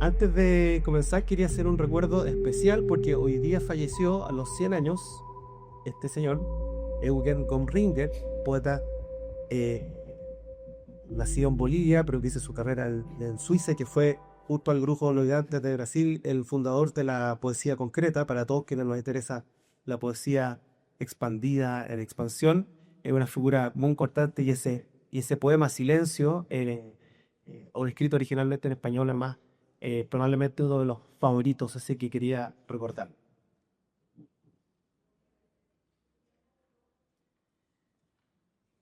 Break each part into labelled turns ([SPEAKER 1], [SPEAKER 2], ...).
[SPEAKER 1] Antes de comenzar, quería hacer un recuerdo especial porque hoy día falleció a los 100 años este señor, Eugen Gomringer, poeta eh, nacido en Bolivia, pero que hizo su carrera en Suiza, que fue, junto al grupo Los Gigantes de Brasil, el fundador de la poesía concreta. Para todos quienes nos interesa la poesía expandida, en expansión, es una figura muy importante y ese poema Silencio, o escrito originalmente en español, es más, probablemente uno de los favoritos, así que quería recordar.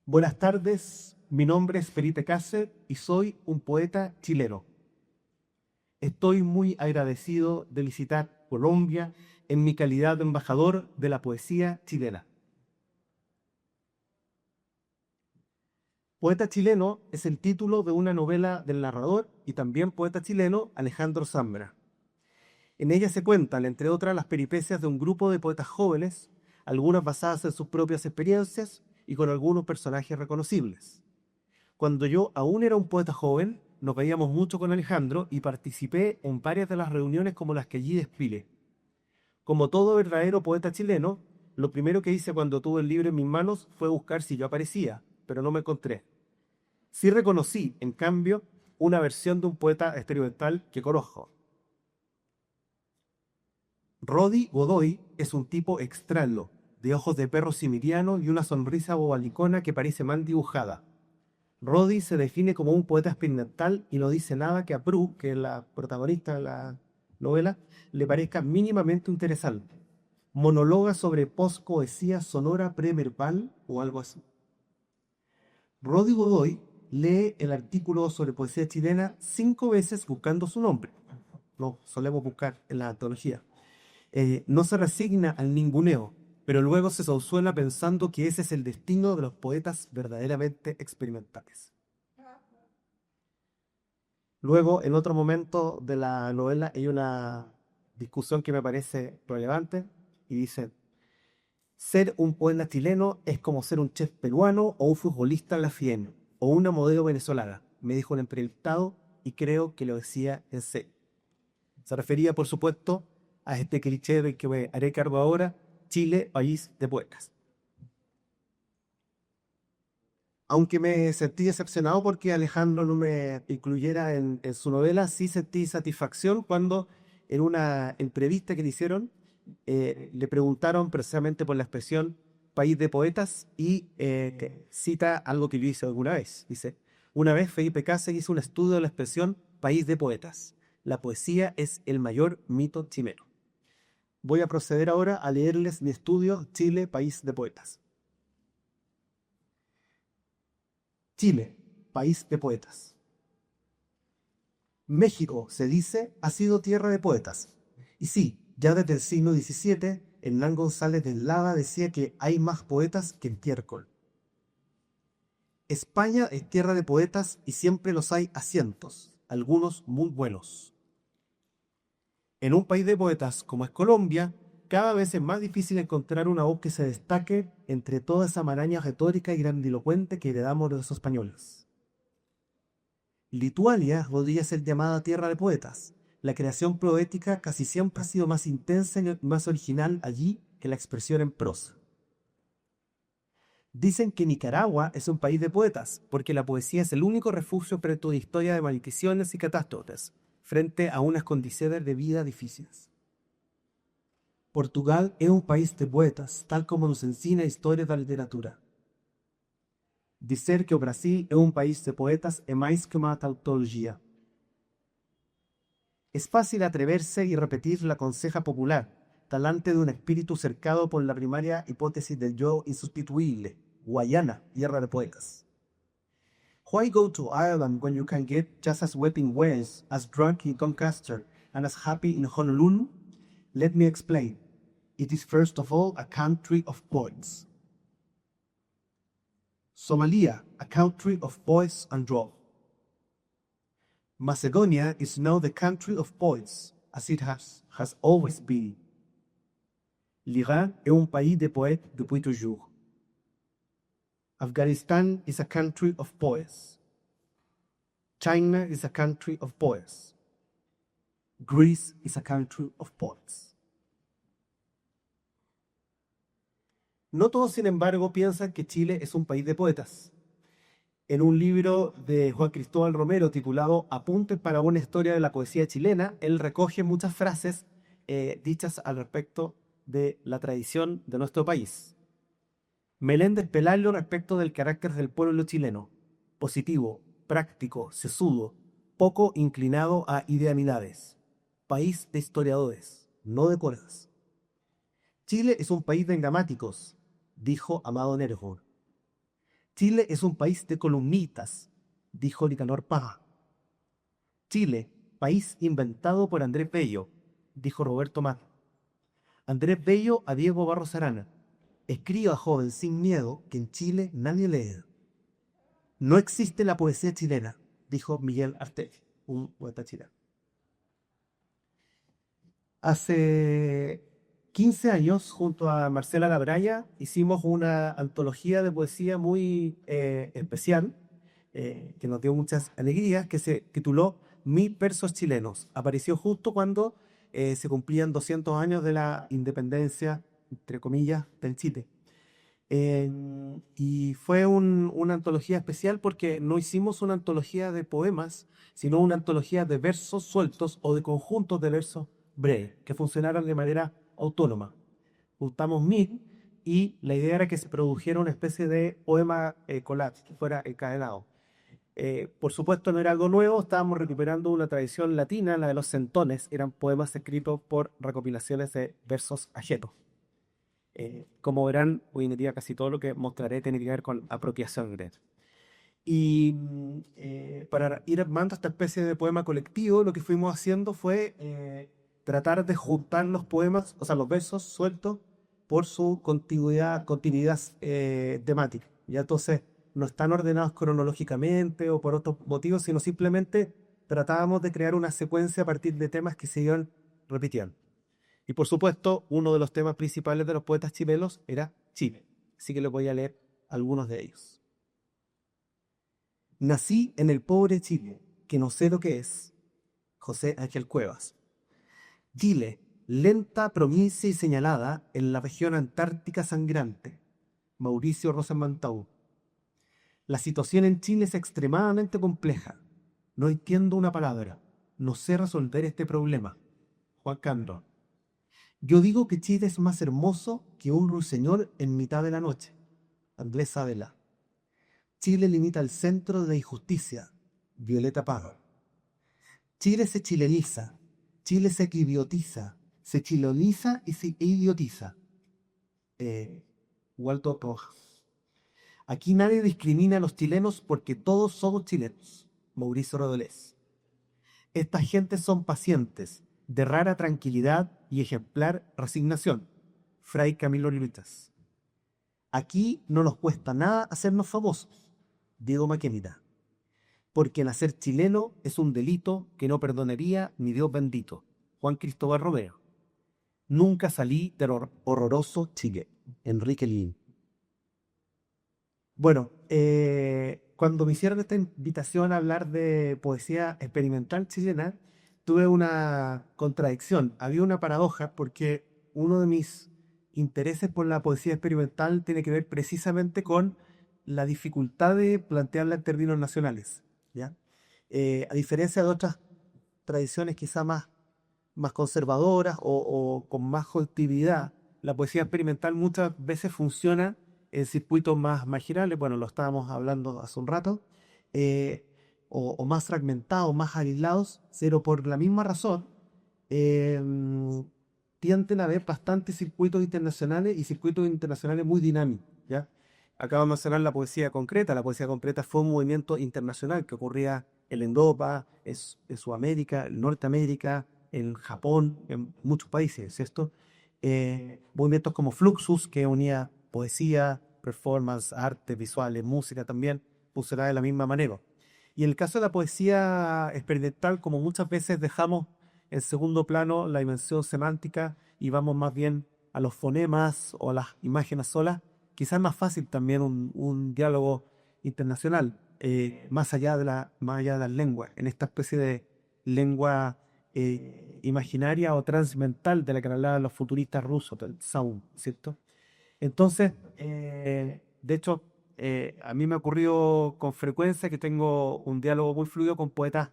[SPEAKER 1] Buenas tardes, mi nombre es Felipe Cáceres y soy un poeta chileno. Estoy muy agradecido de visitar Colombia en mi calidad de embajador de la poesía chilena. Poeta chileno es el título de una novela del narrador y también poeta chileno Alejandro Zambra. En ella se cuentan, entre otras, las peripecias de un grupo de poetas jóvenes, algunas basadas en sus propias experiencias y con algunos personajes reconocibles. Cuando yo aún era un poeta joven, nos veíamos mucho con Alejandro y participé en varias de las reuniones como las que allí desfile. Como todo verdadero poeta chileno, lo primero que hice cuando tuve el libro en mis manos fue buscar si yo aparecía, pero no me encontré. Sí reconocí, en cambio, una versión de un poeta experimental que conozco. Rodi Godoy es un tipo extraño, de ojos de perro cimiriano y una sonrisa bobalicona que parece mal dibujada. Rodi se define como un poeta experimental y no dice nada que a Prue, que es la protagonista de la novela, le parezca mínimamente interesante. Monologa sobre post-poesía sonora preverbal o algo así. Rodi Godoy lee el artículo sobre poesía chilena 5 veces buscando su nombre. Lo solemos buscar en la antología. No se resigna al ninguneo, pero luego se consuela pensando que ese es el destino de los poetas verdaderamente experimentales. Luego, en otro momento de la novela, hay una discusión que me parece relevante y dice: ser un poeta chileno es como ser un chef peruano o un futbolista en la FIEN o una modelo venezolana, me dijo un entrevistado y creo que lo decía en serio. Se refería, por supuesto, a este cliché del que me haré cargo ahora: Chile, país de poetas. Aunque me sentí decepcionado porque Alejandro no me incluyera en su novela, sí sentí satisfacción cuando en una entrevista que le hicieron, le preguntaron precisamente por la expresión país de poetas y que cita algo que yo hice alguna vez. Dice: una vez Felipe Cáceres hizo un estudio de la expresión país de poetas. La poesía es el mayor mito chileno. Voy a proceder ahora a leerles mi estudio Chile, país de poetas. Chile, país de poetas. México, se dice, ha sido tierra de poetas. Y sí, ya desde el siglo XVII, Hernán González de Lada decía que hay más poetas que en Estiércol. España es tierra de poetas y siempre los hay a cientos, algunos muy buenos. En un país de poetas como es Colombia, cada vez es más difícil encontrar una voz que se destaque entre toda esa maraña retórica y grandilocuente que heredamos de los españoles. Lituania podría ser llamada tierra de poetas. La creación poética casi siempre ha sido más intensa y más original allí que la expresión en prosa. Dicen que Nicaragua es un país de poetas, porque la poesía es el único refugio frente a una historia de maldiciones y catástrofes, frente a unas condiciones de vida difíciles. Portugal es un país de poetas, tal como nos enseña historia de la literatura. Dizer que o Brasil é um país de poetas é mais que uma tautologia. Es fácil atreverse y repetir la conseja popular, talante de un espíritu cercado por la primaria hipótesis del yo insustituible, Guayana, tierra de poetas. Why go to Ireland when you can get just as wet in Wales, as drunk in Doncaster, and as happy in Honolulu? Let me explain. It is first of all a country of poets. Somalia, a country of poets and draw. Macedonia is now the country of poets, as it has always been. L'Iran est un pays de poètes depuis toujours. Afghanistan is a country of poets. China is a country of poets. Greece is a country of poets. No todos, sin embargo, piensan que Chile es un país de poetas. En un libro de Juan Cristóbal Romero titulado Apuntes para una historia de la poesía chilena, él recoge muchas frases dichas al respecto de la tradición de nuestro país. Meléndez Pelayo respecto del carácter del pueblo chileno: positivo, práctico, sesudo, poco inclinado a idealidades. País de historiadores, no de poetas. Chile es un país de engramáticos, dijo Amado Nervo. Chile es un país de columnistas, dijo Nicanor Parra. Chile, país inventado por Andrés Bello, dijo Roberto Mar. Andrés Bello a Diego Barros Arana: escriba, joven, sin miedo, que en Chile nadie lee. No existe la poesía chilena, dijo Miguel Artegui, un poeta chileno. Hace 15 años, junto a Marcela Labraya, hicimos una antología de poesía muy especial, que nos dio muchas alegrías, que se tituló 1000 versos chilenos. Apareció justo cuando se cumplían 200 años de la independencia, entre comillas, del Chile. Y fue una antología especial porque no hicimos una antología de poemas, sino una antología de versos sueltos o de conjuntos de versos breves, que funcionaron de manera autónoma. Juntamos 1000 y la idea era que se produjera una especie de poema collage, que fuera encadenado. Por supuesto no era algo nuevo, estábamos recuperando una tradición latina, la de los centones, eran poemas escritos por recopilaciones de versos ajenos. Como verán, hoy en día casi todo lo que mostraré tiene que ver con apropiación. Y para ir armando esta especie de poema colectivo, lo que fuimos haciendo fue tratar de juntar los poemas, o sea, los versos sueltos por su continuidad temática. Ya entonces no están ordenados cronológicamente o por otros motivos, sino simplemente tratábamos de crear una secuencia a partir de temas que se iban repitiendo. Y por supuesto, uno de los temas principales de los poetas chilenos era Chile. Así que les voy a leer algunos de ellos. Nací en el pobre Chile, que no sé lo que es. José Ángel Cuevas. Chile, lenta provincia y señalada en la región antártica sangrante. Mauricio Rosenbantau. La situación en Chile es extremadamente compleja. No entiendo una palabra. No sé resolver este problema. Juan Candor. Yo digo que Chile es más hermoso que un ruiseñor en mitad de la noche. Andrés Saavedra. Chile limita el centro de la injusticia. Violeta Parra. Chile se chileniza. Chile se idiotiza. Se chileniza y se idiotiza. Waldo Rojas. Aquí nadie discrimina a los chilenos porque todos somos chilenos. Mauricio Rodolés. Estas gentes son pacientes, de rara tranquilidad y ejemplar resignación. Fray Camilo Luitas. Aquí no nos cuesta nada hacernos famosos. Diego Maquenita. Porque nacer chileno es un delito que no perdonaría ni Dios bendito. Juan Cristóbal Romero. Nunca salí del horroroso Chile. Enrique Lin. Bueno, cuando me hicieron esta invitación a hablar de poesía experimental chilena, tuve una contradicción. Había una paradoja porque uno de mis intereses por la poesía experimental tiene que ver precisamente con la dificultad de plantearla en términos nacionales, ¿ya? A diferencia de otras tradiciones quizá más conservadoras o con más colectividad, la poesía experimental muchas veces funciona en circuitos más marginales, bueno, lo estábamos hablando hace un rato, o más fragmentados, más aislados, pero por la misma razón tienden a haber bastantes circuitos internacionales y circuitos internacionales muy dinámicos, ¿ya? Acabo de mencionar la poesía concreta. La poesía concreta fue un movimiento internacional que ocurría en Europa, en Sudamérica, en Norteamérica, en Japón, en muchos países, ¿cierto? Movimientos como Fluxus, que unía poesía, performance, arte, visuales, música también, funcionaba de la misma manera. Y en el caso de la poesía experimental, como muchas veces dejamos en segundo plano la dimensión semántica y vamos más bien a los fonemas o a las imágenes solas, quizás es más fácil también un diálogo internacional, más allá de las lenguas, en esta especie de lengua imaginaria o transmental de la que hablaban los futuristas rusos, del Sound, ¿cierto? Entonces, de hecho, a mí me ha ocurrido con frecuencia que tengo un diálogo muy fluido con poetas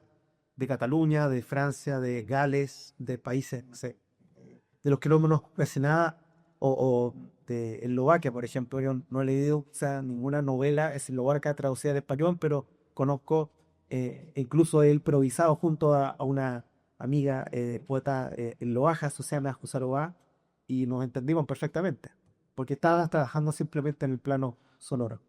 [SPEAKER 1] de Cataluña, de Francia, de Gales, de países, no sé, de los que no conozco nada, o de Eslovaquia, por ejemplo. Yo no he leído, o sea, ninguna novela eslovaca traducida al español, pero conozco, incluso he improvisado junto a una amiga poeta eslovaca, Susana Husarova, y nos entendimos perfectamente, porque estaba trabajando simplemente en el plano sonoro.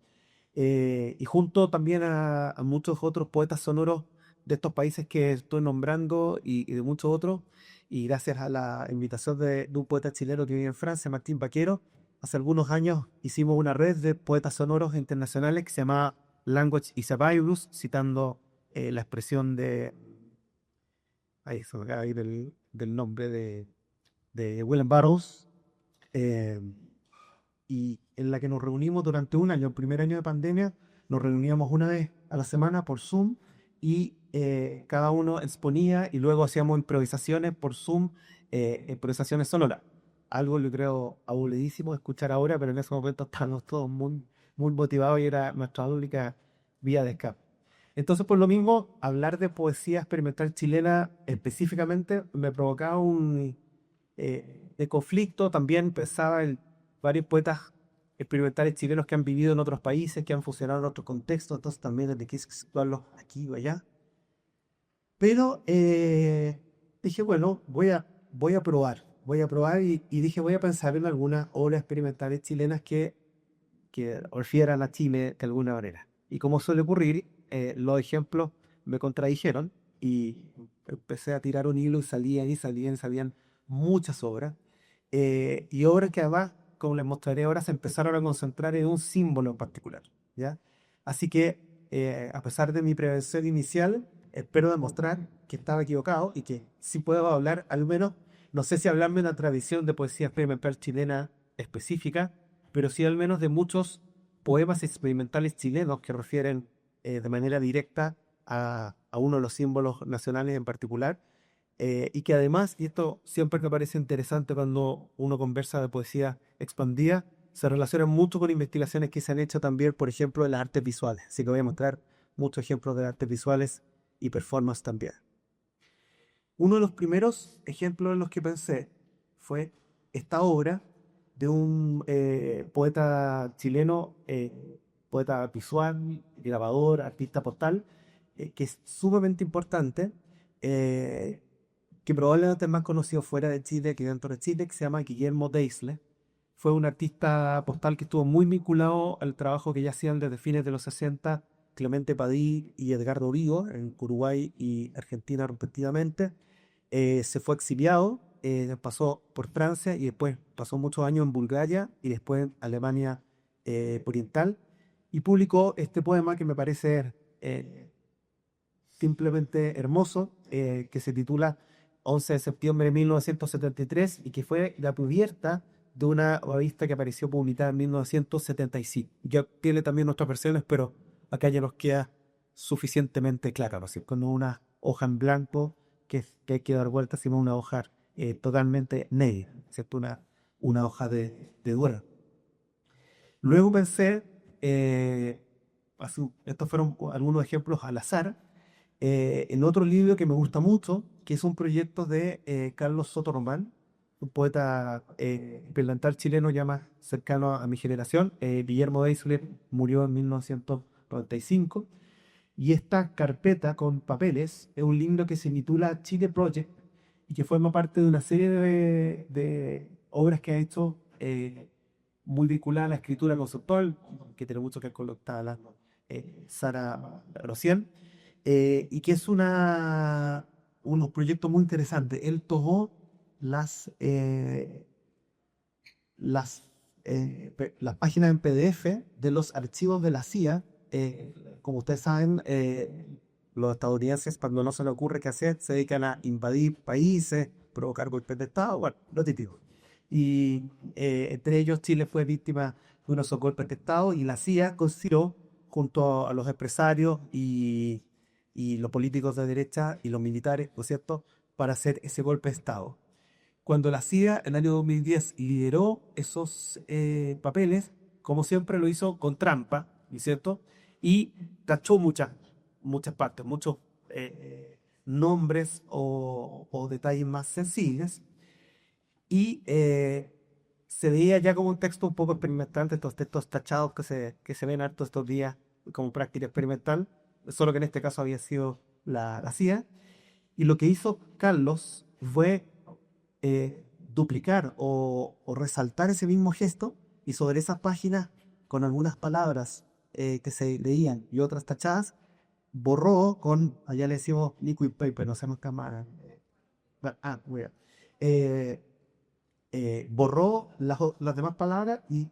[SPEAKER 1] Y junto también a muchos otros poetas sonoros de estos países que estoy nombrando y de muchos otros, y gracias a la invitación de un poeta chileno que vive en Francia, Martín Baquero, hace algunos años hicimos una red de poetas sonoros internacionales que se llama Language is a Virus, citando la expresión de, ahí se me acaba de ir del nombre de William Burroughs, eh, y en la que nos reunimos durante un año, el primer año de pandemia, nos reuníamos una vez a la semana por Zoom y cada uno exponía y luego hacíamos improvisaciones por Zoom, improvisaciones sonoras. Algo yo creo aburridísimo de escuchar ahora, pero en ese momento estábamos todos muy, muy motivados y era nuestra única vía de escape. Entonces, por lo mismo, hablar de poesía experimental chilena específicamente me provocaba un de conflicto. También pensaba en varios poetas experimentales chilenos que han vivido en otros países, que han funcionado en otros contextos, entonces también de qué situarlos aquí o allá. Pero dije, bueno, voy a probar y dije, voy a pensar en algunas obras experimentales chilenas que refieran a Chile de alguna manera. Y como suele ocurrir, los ejemplos me contradijeron y empecé a tirar un hilo y salían muchas obras. Y obras que además, como les mostraré ahora, se empezaron a concentrar en un símbolo en particular, ¿ya? Así que, a pesar de mi prevención inicial, espero demostrar que estaba equivocado y que sí puedo hablar, al menos, no sé si hablarme de una tradición de poesía experimental chilena específica, pero sí al menos de muchos poemas experimentales chilenos que refieren de manera directa a uno de los símbolos nacionales en particular, y que además, y esto siempre me parece interesante cuando uno conversa de poesía expandida, se relaciona mucho con investigaciones que se han hecho también, por ejemplo, en las artes visuales. Así que voy a mostrar muchos ejemplos de artes visuales y performance también. Uno de los primeros ejemplos en los que pensé fue esta obra de un poeta chileno, poeta visual, grabador, artista postal, que es sumamente importante, eh, que probablemente es más conocido fuera de Chile que dentro de Chile, que se llama Guillermo Deisle. Fue un artista postal que estuvo muy vinculado al trabajo que ya hacían desde fines de los 60 Clemente Padí y Edgardo Urigo en Uruguay y Argentina respectivamente. Se fue exiliado, pasó por Francia y después pasó muchos años en Bulgaria y después en Alemania Oriental, y publicó este poema que me parece simplemente hermoso, que se titula 11 de septiembre de 1973 y que fue la cubierta de una revista que apareció publicada en 1975. Ya tiene también otras versiones, pero acá ya nos queda suficientemente clara, ¿no es cierto? Con una hoja en blanco que hay que dar vuelta, sino una hoja totalmente negra, ¿cierto? Una hoja de duelo. Luego pensé, estos fueron algunos ejemplos al azar, en otro libro que me gusta mucho, que es un proyecto de Carlos Soto Román, un poeta experimental chileno ya más cercano a mi generación. Guillermo Deisler murió en 1995. Y esta carpeta con papeles es un libro que se titula Chile Project y que forma parte de una serie de obras que ha hecho, muy vinculada a la escritura conceptual, que tiene mucho que ver con lo que está hablando Sara recién, y que es unos proyectos muy interesantes. Él tomó las, eh, las, las páginas en PDF de los archivos de la CIA. Como ustedes saben, los estadounidenses, cuando no se les ocurre qué hacer, se dedican a invadir países, provocar golpes de Estado, bueno, lo típico. Y entre ellos Chile fue víctima de unos golpes de Estado y la CIA conspiró junto a los empresarios y los políticos de derecha y los militares, ¿no es cierto?, para hacer ese golpe de Estado. Cuando la CIA en el año 2010 lideró esos papeles, como siempre lo hizo con trampa, ¿no es cierto? Y tachó muchas partes, muchos nombres o detalles más sensibles. Y se veía ya como un texto un poco experimental de estos textos tachados que se ven harto estos días como práctica experimental, solo que en este caso había sido la CIA. Y lo que hizo Carlos fue duplicar o resaltar ese mismo gesto y sobre esas páginas, con algunas palabras que se leían y otras tachadas, borró allá le decimos liquid paper, no sabemos qué más. Wea. Eh, Borró las demás palabras y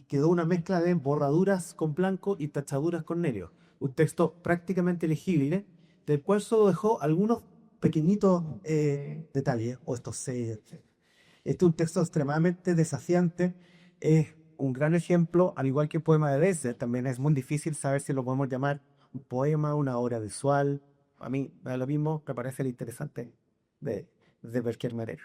[SPEAKER 1] quedó una mezcla de borraduras con blanco y tachaduras con negro. Un texto prácticamente legible, del cual solo dejó algunos pequeñitos detalles, o estos seis. Este es un texto extremadamente desafiante, es un gran ejemplo, al igual que el poema de Dessel, también es muy difícil saber si lo podemos llamar un poema, una obra visual. A mí, me da lo mismo, me parece lo interesante de cualquier manera.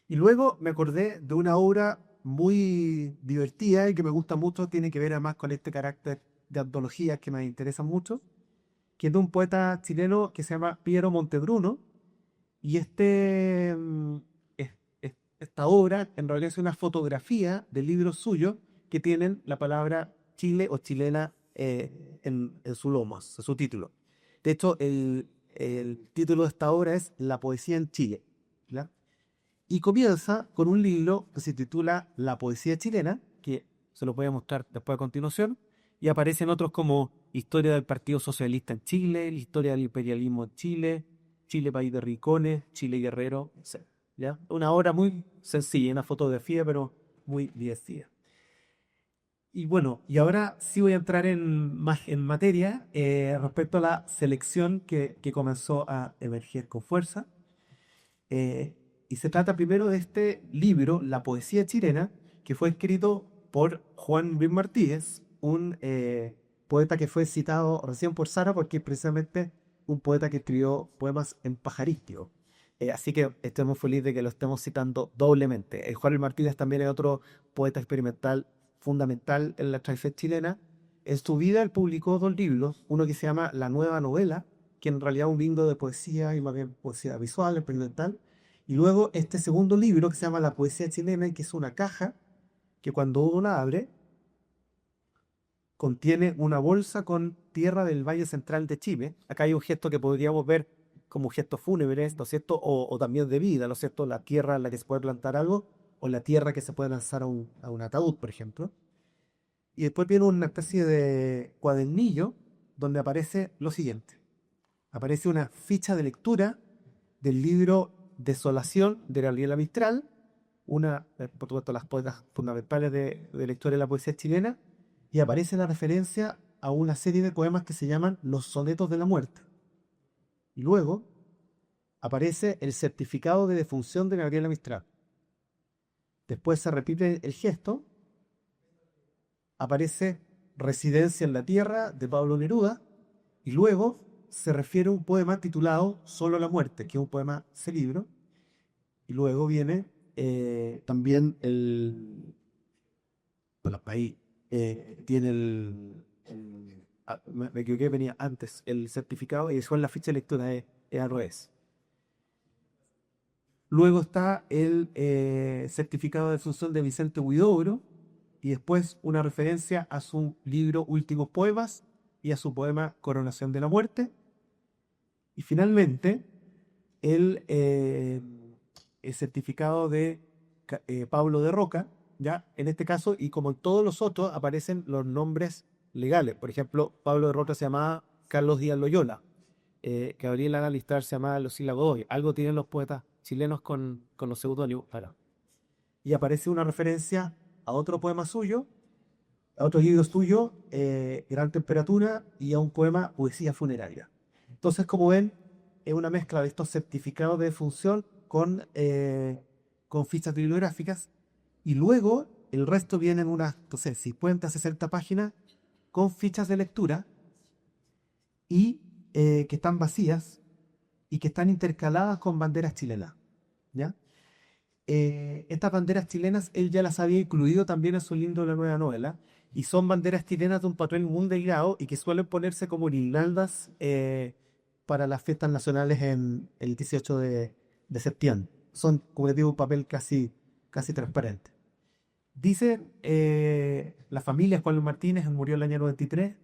[SPEAKER 1] Y luego me acordé de una obra muy divertida y que me gusta mucho, tiene que ver además con este carácter de antologías que me interesa mucho, que es de un poeta chileno que se llama Piero Montebruno, y esta obra en realidad es una fotografía de libros suyos que tienen la palabra Chile o chilena en su lomo, en su título. De hecho, el título de esta obra es La poesía en Chile, ¿ya? Y comienza con un libro que se titula La poesía chilena, que se lo voy a mostrar después a continuación, y aparecen otros como Historia del Partido Socialista en Chile, la Historia del imperialismo en Chile, Chile país de rincones, Chile guerrero, etc. ¿Ya? Una obra muy sencilla, una fotografía, pero muy divertida. Y bueno, y ahora sí voy a entrar más en materia respecto a la selección que comenzó a emerger con fuerza. Eh, y se trata primero de este libro, La poesía chilena, que fue escrito por Juan Luis Martínez, un poeta que fue citado recién por Sara porque es precisamente un poeta que escribió poemas en pajarístico. Así que estoy muy feliz de que lo estemos citando doblemente. Juan Luis Martínez también es otro poeta experimental fundamental en la tradición chilena. En su vida él publicó dos libros, uno que se llama La Nueva Novela, que en realidad es un libro de poesía y más bien poesía visual, experimental. Y luego este segundo libro que se llama La poesía chilena, y que es una caja que cuando uno la abre contiene una bolsa con tierra del Valle Central de Chile. Acá hay un gesto que podríamos ver como un gesto fúnebre, ¿no es cierto? O también de vida, ¿no es cierto? La tierra en la que se puede plantar algo, o la tierra que se puede lanzar a un ataúd, por ejemplo. Y después viene una especie de cuadernillo donde aparece lo siguiente. Aparece una ficha de lectura del libro Desolación de Gabriela Mistral, una, por supuesto, las poetas fundamentales de la historia de la poesía chilena, y aparece la referencia a una serie de poemas que se llaman Los Sonetos de la Muerte. Y luego aparece el certificado de defunción de Gabriela Mistral. Después se repite el gesto, aparece Residencia en la Tierra de Pablo Neruda, y luego se refiere a un poema titulado Solo la Muerte, que es un poema de ese libro, y luego viene también bueno, ahí tiene me equivoqué, venía antes el certificado y después la ficha de lectura es al revés. Luego está el certificado de defunción de Vicente Huidobro y después una referencia a su libro Últimos Poemas y a su poema Coronación de la Muerte. Y finalmente el certificado de Pablo de Roca, ¿ya? En este caso, y como en todos los otros, aparecen los nombres legales. Por ejemplo, Pablo de Roca se llamaba Carlos Díaz Loyola. Gabriela Alistar se llamaba Lucila Godoy. Algo tienen los poetas chilenos con los seudónimos. Y aparece una referencia a otro poema suyo, a otro libro suyo, Gran Temperatura, y a un poema Poesía Funeraria. Entonces, como ven, es una mezcla de estos certificados de defunción con fichas bibliográficas, y luego el resto viene en unas, no sé, 50, 60 páginas con fichas de lectura y que están vacías y que están intercaladas con banderas chilenas, ¿ya? Estas banderas chilenas él ya las había incluido también en su libro La Nueva Novela, y son banderas chilenas de un papel muy delgado y que suelen ponerse como guirnaldas para las fiestas nacionales en el 18 de septiembre. Son, como les digo, un papel casi transparente. Dice la familia Juan Martínez, él murió el año 93,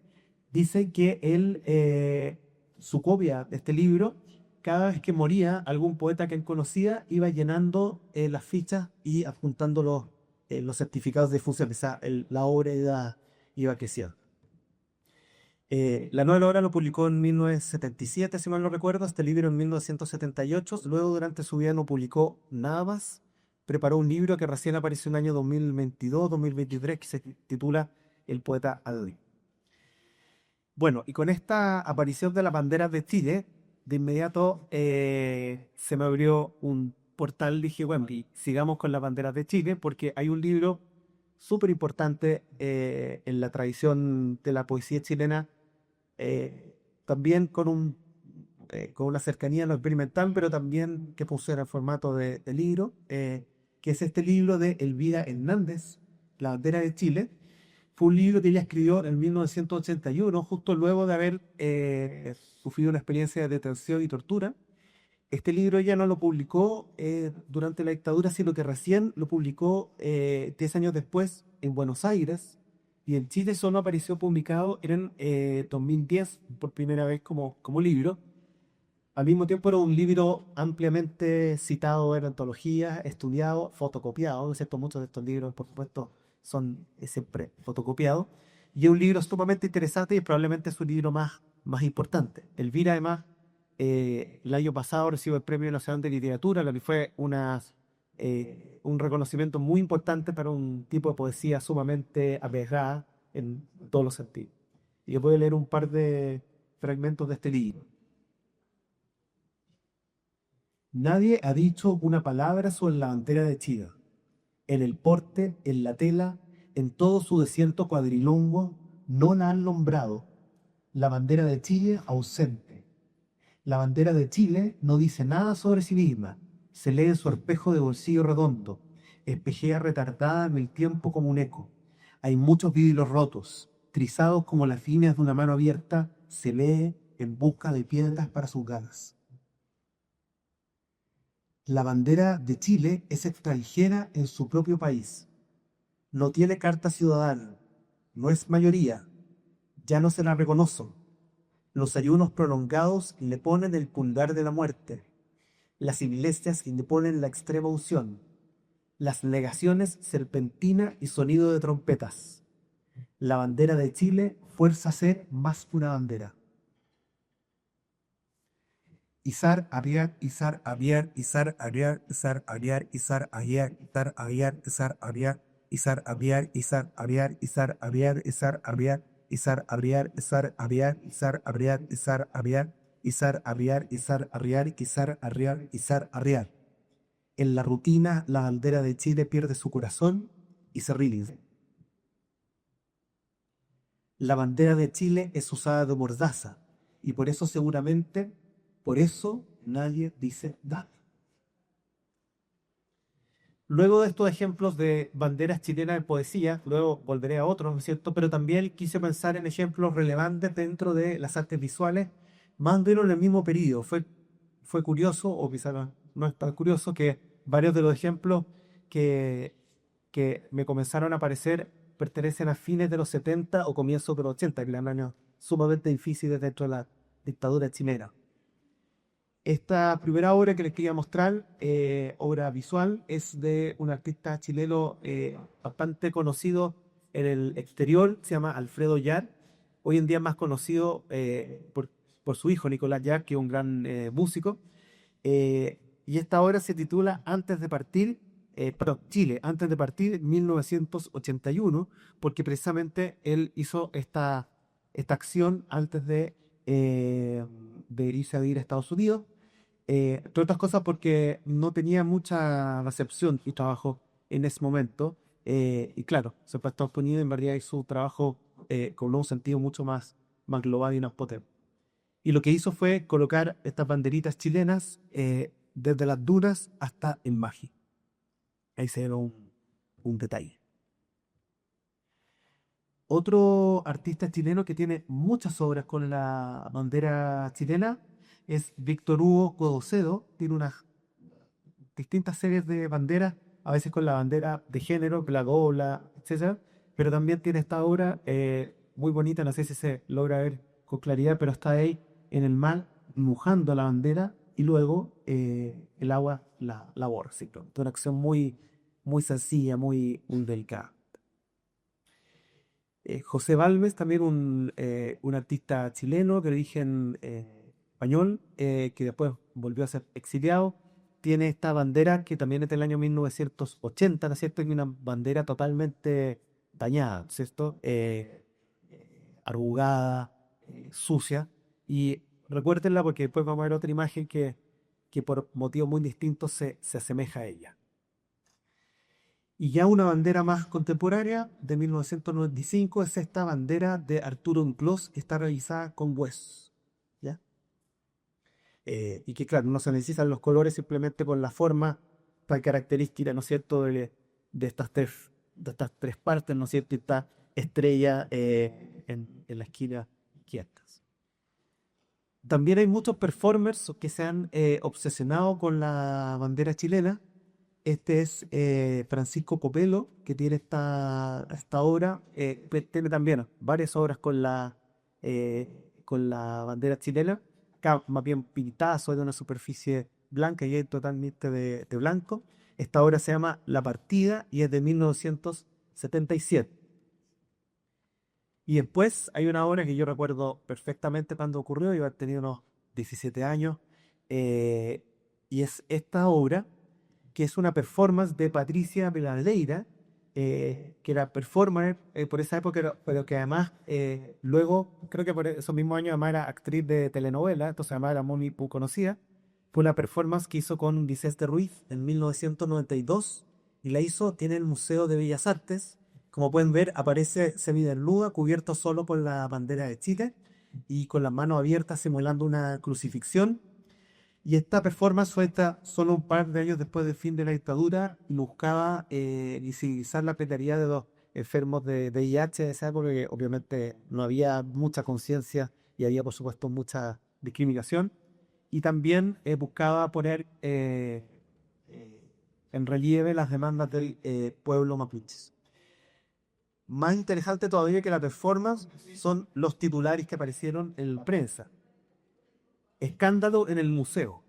[SPEAKER 1] dice que él, su copia de este libro, cada vez que moría algún poeta que él conocía, iba llenando las fichas y adjuntando los certificados de difusión. O sea, la obra iba creciendo. La nueva obra lo publicó en 1977, si mal no recuerdo, este libro en 1978. Luego, durante su vida, no publicó nada más. Preparó un libro que recién apareció en el año 2022-2023, que se titula El poeta Aldi. Bueno, y con esta aparición de las banderas de Chile, de inmediato se me abrió un portal. Dije, bueno, y sigamos con las banderas de Chile, porque hay un libro súper importante en la tradición de la poesía chilena, también con una cercanía a lo experimental, pero también que pusiera en formato de libro, que es este libro de Elvira Hernández, La bandera de Chile. Fue un libro que ella escribió en 1981, justo luego de haber sufrido una experiencia de detención y tortura. Este libro ella no lo publicó durante la dictadura, sino que recién lo publicó 10 años después en Buenos Aires, y en Chile solo apareció publicado en 2010 por primera vez como libro. Al mismo tiempo era un libro ampliamente citado en antologías, estudiado, fotocopiado, ¿no es cierto? Muchos de estos libros, por supuesto, son siempre fotocopiados. Y es un libro sumamente interesante y probablemente es su libro más importante. Elvira, además, el año pasado recibió el Premio Nacional de Literatura, lo que fue un reconocimiento muy importante para un tipo de poesía sumamente apegada en todos los sentidos. Y yo puedo leer un par de fragmentos de este libro. Nadie ha dicho una palabra sobre la bandera de Chile. En el porte, en la tela, en todo su desierto cuadrilongo, no la han nombrado. La bandera de Chile ausente. La bandera de Chile no dice nada sobre sí misma. Se lee en su espejo de bolsillo redondo. Espejea retardada en el tiempo como un eco. Hay muchos vidrios rotos, trizados como las líneas de una mano abierta. Se lee en busca de piedras para sus ganas. La bandera de Chile es extranjera en su propio país. No tiene carta ciudadana. No es mayoría. Ya no se la reconocen. Los ayunos prolongados le ponen el pulgar de la muerte. Las iglesias le ponen la extrema unción. Las negaciones, serpentina y sonido de trompetas. La bandera de Chile fuerza a ser más que una bandera. Izar, Ariar, Izar, Ariar, Izar, Ariar, Izar, Ariar, Izar, Ariar, Izar, Ariar, Izar, Ariar, Izar, Ariar, Izar, Ariar, Izar, Ariar, Izar, Ariar, Izar, Ariar, Izar, Ariar, Izar, Ariar, Izar, Ariar, Izar, Ariar, Izar, Ariar, Izar, Ariar, Izar, Ariar. En la rutina, la bandera de Chile pierde su corazón y se rinde. La bandera de Chile es usada de mordaza, y por eso seguramente, por eso nadie dice nada. Luego de estos ejemplos de banderas chilenas en poesía, luego volveré a otros, ¿no es cierto? Pero también quise pensar en ejemplos relevantes dentro de las artes visuales, más o menos en el mismo periodo. Fue curioso, o quizás no es tan curioso, que varios de los ejemplos que, que me comenzaron a aparecer pertenecen a fines de los 70 o comienzos de los 80, que eran años sumamente difíciles dentro de la dictadura chilena. Esta primera obra que les quería mostrar, obra visual, es de un artista chileno bastante conocido en el exterior, se llama Alfredo Yar. Hoy en día es más conocido por su hijo Nicolás Yar, que es un gran músico. Y esta obra se titula Antes de partir, perdón, Chile, antes de partir, en 1981, porque precisamente él hizo esta acción antes de irse a vivir a Estados Unidos. Entre otras cosas porque no tenía mucha recepción y trabajo en ese momento. Y claro, se fue a Estados Unidos y en realidad hizo su trabajo con un sentido mucho más global y más potente. Y lo que hizo fue colocar estas banderitas chilenas desde las dunas hasta el Magi. Ahí se ve un detalle. Otro artista chileno que tiene muchas obras con la bandera chilena es Víctor Hugo Codocedo. Tiene unas distintas series de banderas, a veces con la bandera de género, la gobla, etcétera. Pero también tiene esta obra muy bonita, no sé si se logra ver con claridad, pero está ahí en el mar mojando la bandera y luego el agua la borra. ¿Sí? Es una acción muy sencilla, muy delicada. José Balmes, también un artista chileno de origen español, que después volvió a ser exiliado. Tiene esta bandera que también es del año 1980, ¿no es cierto? Y una bandera totalmente dañada, ¿no es cierto? Arrugada, sucia. Y recuérdenla porque después vamos a ver otra imagen que por motivos muy distintos se asemeja a ella. Y ya una bandera más contemporánea de 1995 es esta bandera de Arturo Unclós que está realizada con huesos. ¿Ya? Y que claro, no se necesitan los colores simplemente por la forma tan característica, ¿no es cierto?, de estas tres partes, ¿no es cierto?, y esta estrella en la esquina izquierda. También hay muchos performers que se han obsesionado con la bandera chilena. Este es Francisco Copelo, que tiene esta obra. Tiene también varias obras con la bandera chilena. Acá más bien pintada sobre una superficie blanca y es totalmente de blanco. Esta obra se llama La Partida y es de 1977. Y después hay una obra que yo recuerdo perfectamente cuando ocurrió, yo había tenido unos 17 años, eh, y es esta obra que es una performance de Patricia Belaleira, que era performer por esa época, pero que además luego, creo que por esos mismos años, además era actriz de telenovela, entonces además era muy conocida. Fue una performance que hizo con Vicente Ruiz en 1992 y la hizo, tiene el Museo de Bellas Artes. Como pueden ver, aparece semidesnuda, cubierta solo con la bandera de Chile y con las manos abiertas simulando una crucifixión. Y esta performance fue hecha solo un par de años después del fin de la dictadura y buscaba visibilizar la precariedad de los enfermos de VIH de esa época, porque obviamente no había mucha conciencia y había, por supuesto, mucha discriminación. Y también buscaba poner en relieve las demandas del pueblo mapuche. Más interesante todavía que la performance son los titulares que aparecieron en la prensa. Escándalo en el museo.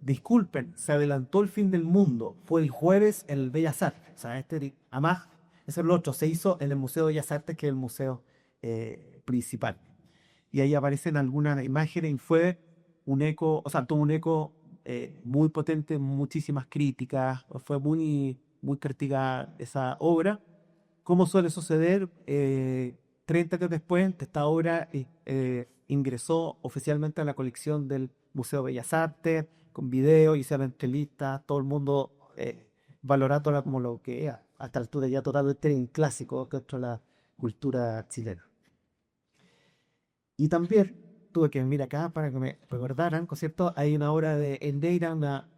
[SPEAKER 1] Disculpen, se adelantó el fin del mundo. Fue el jueves en el Bellas Artes. O sea, además, eso es lo otro. Se hizo en el Museo de Bellas Artes, que es el museo principal. Y ahí aparecen algunas imágenes y fue un eco, o sea, tuvo un eco muy potente, muchísimas críticas. Fue muy criticada esa obra. Como suele suceder, 30 años después, esta obra ingresó oficialmente a la colección del Museo de Bellas Artes, con video, hicieron entrevistas, todo el mundo valorándola como lo que es, hasta la altura ya totalmente un clásico dentro de la cultura chilena. Y también tuve que venir acá para que me recordaran, ¿no es cierto? Hay una obra de Endeira, una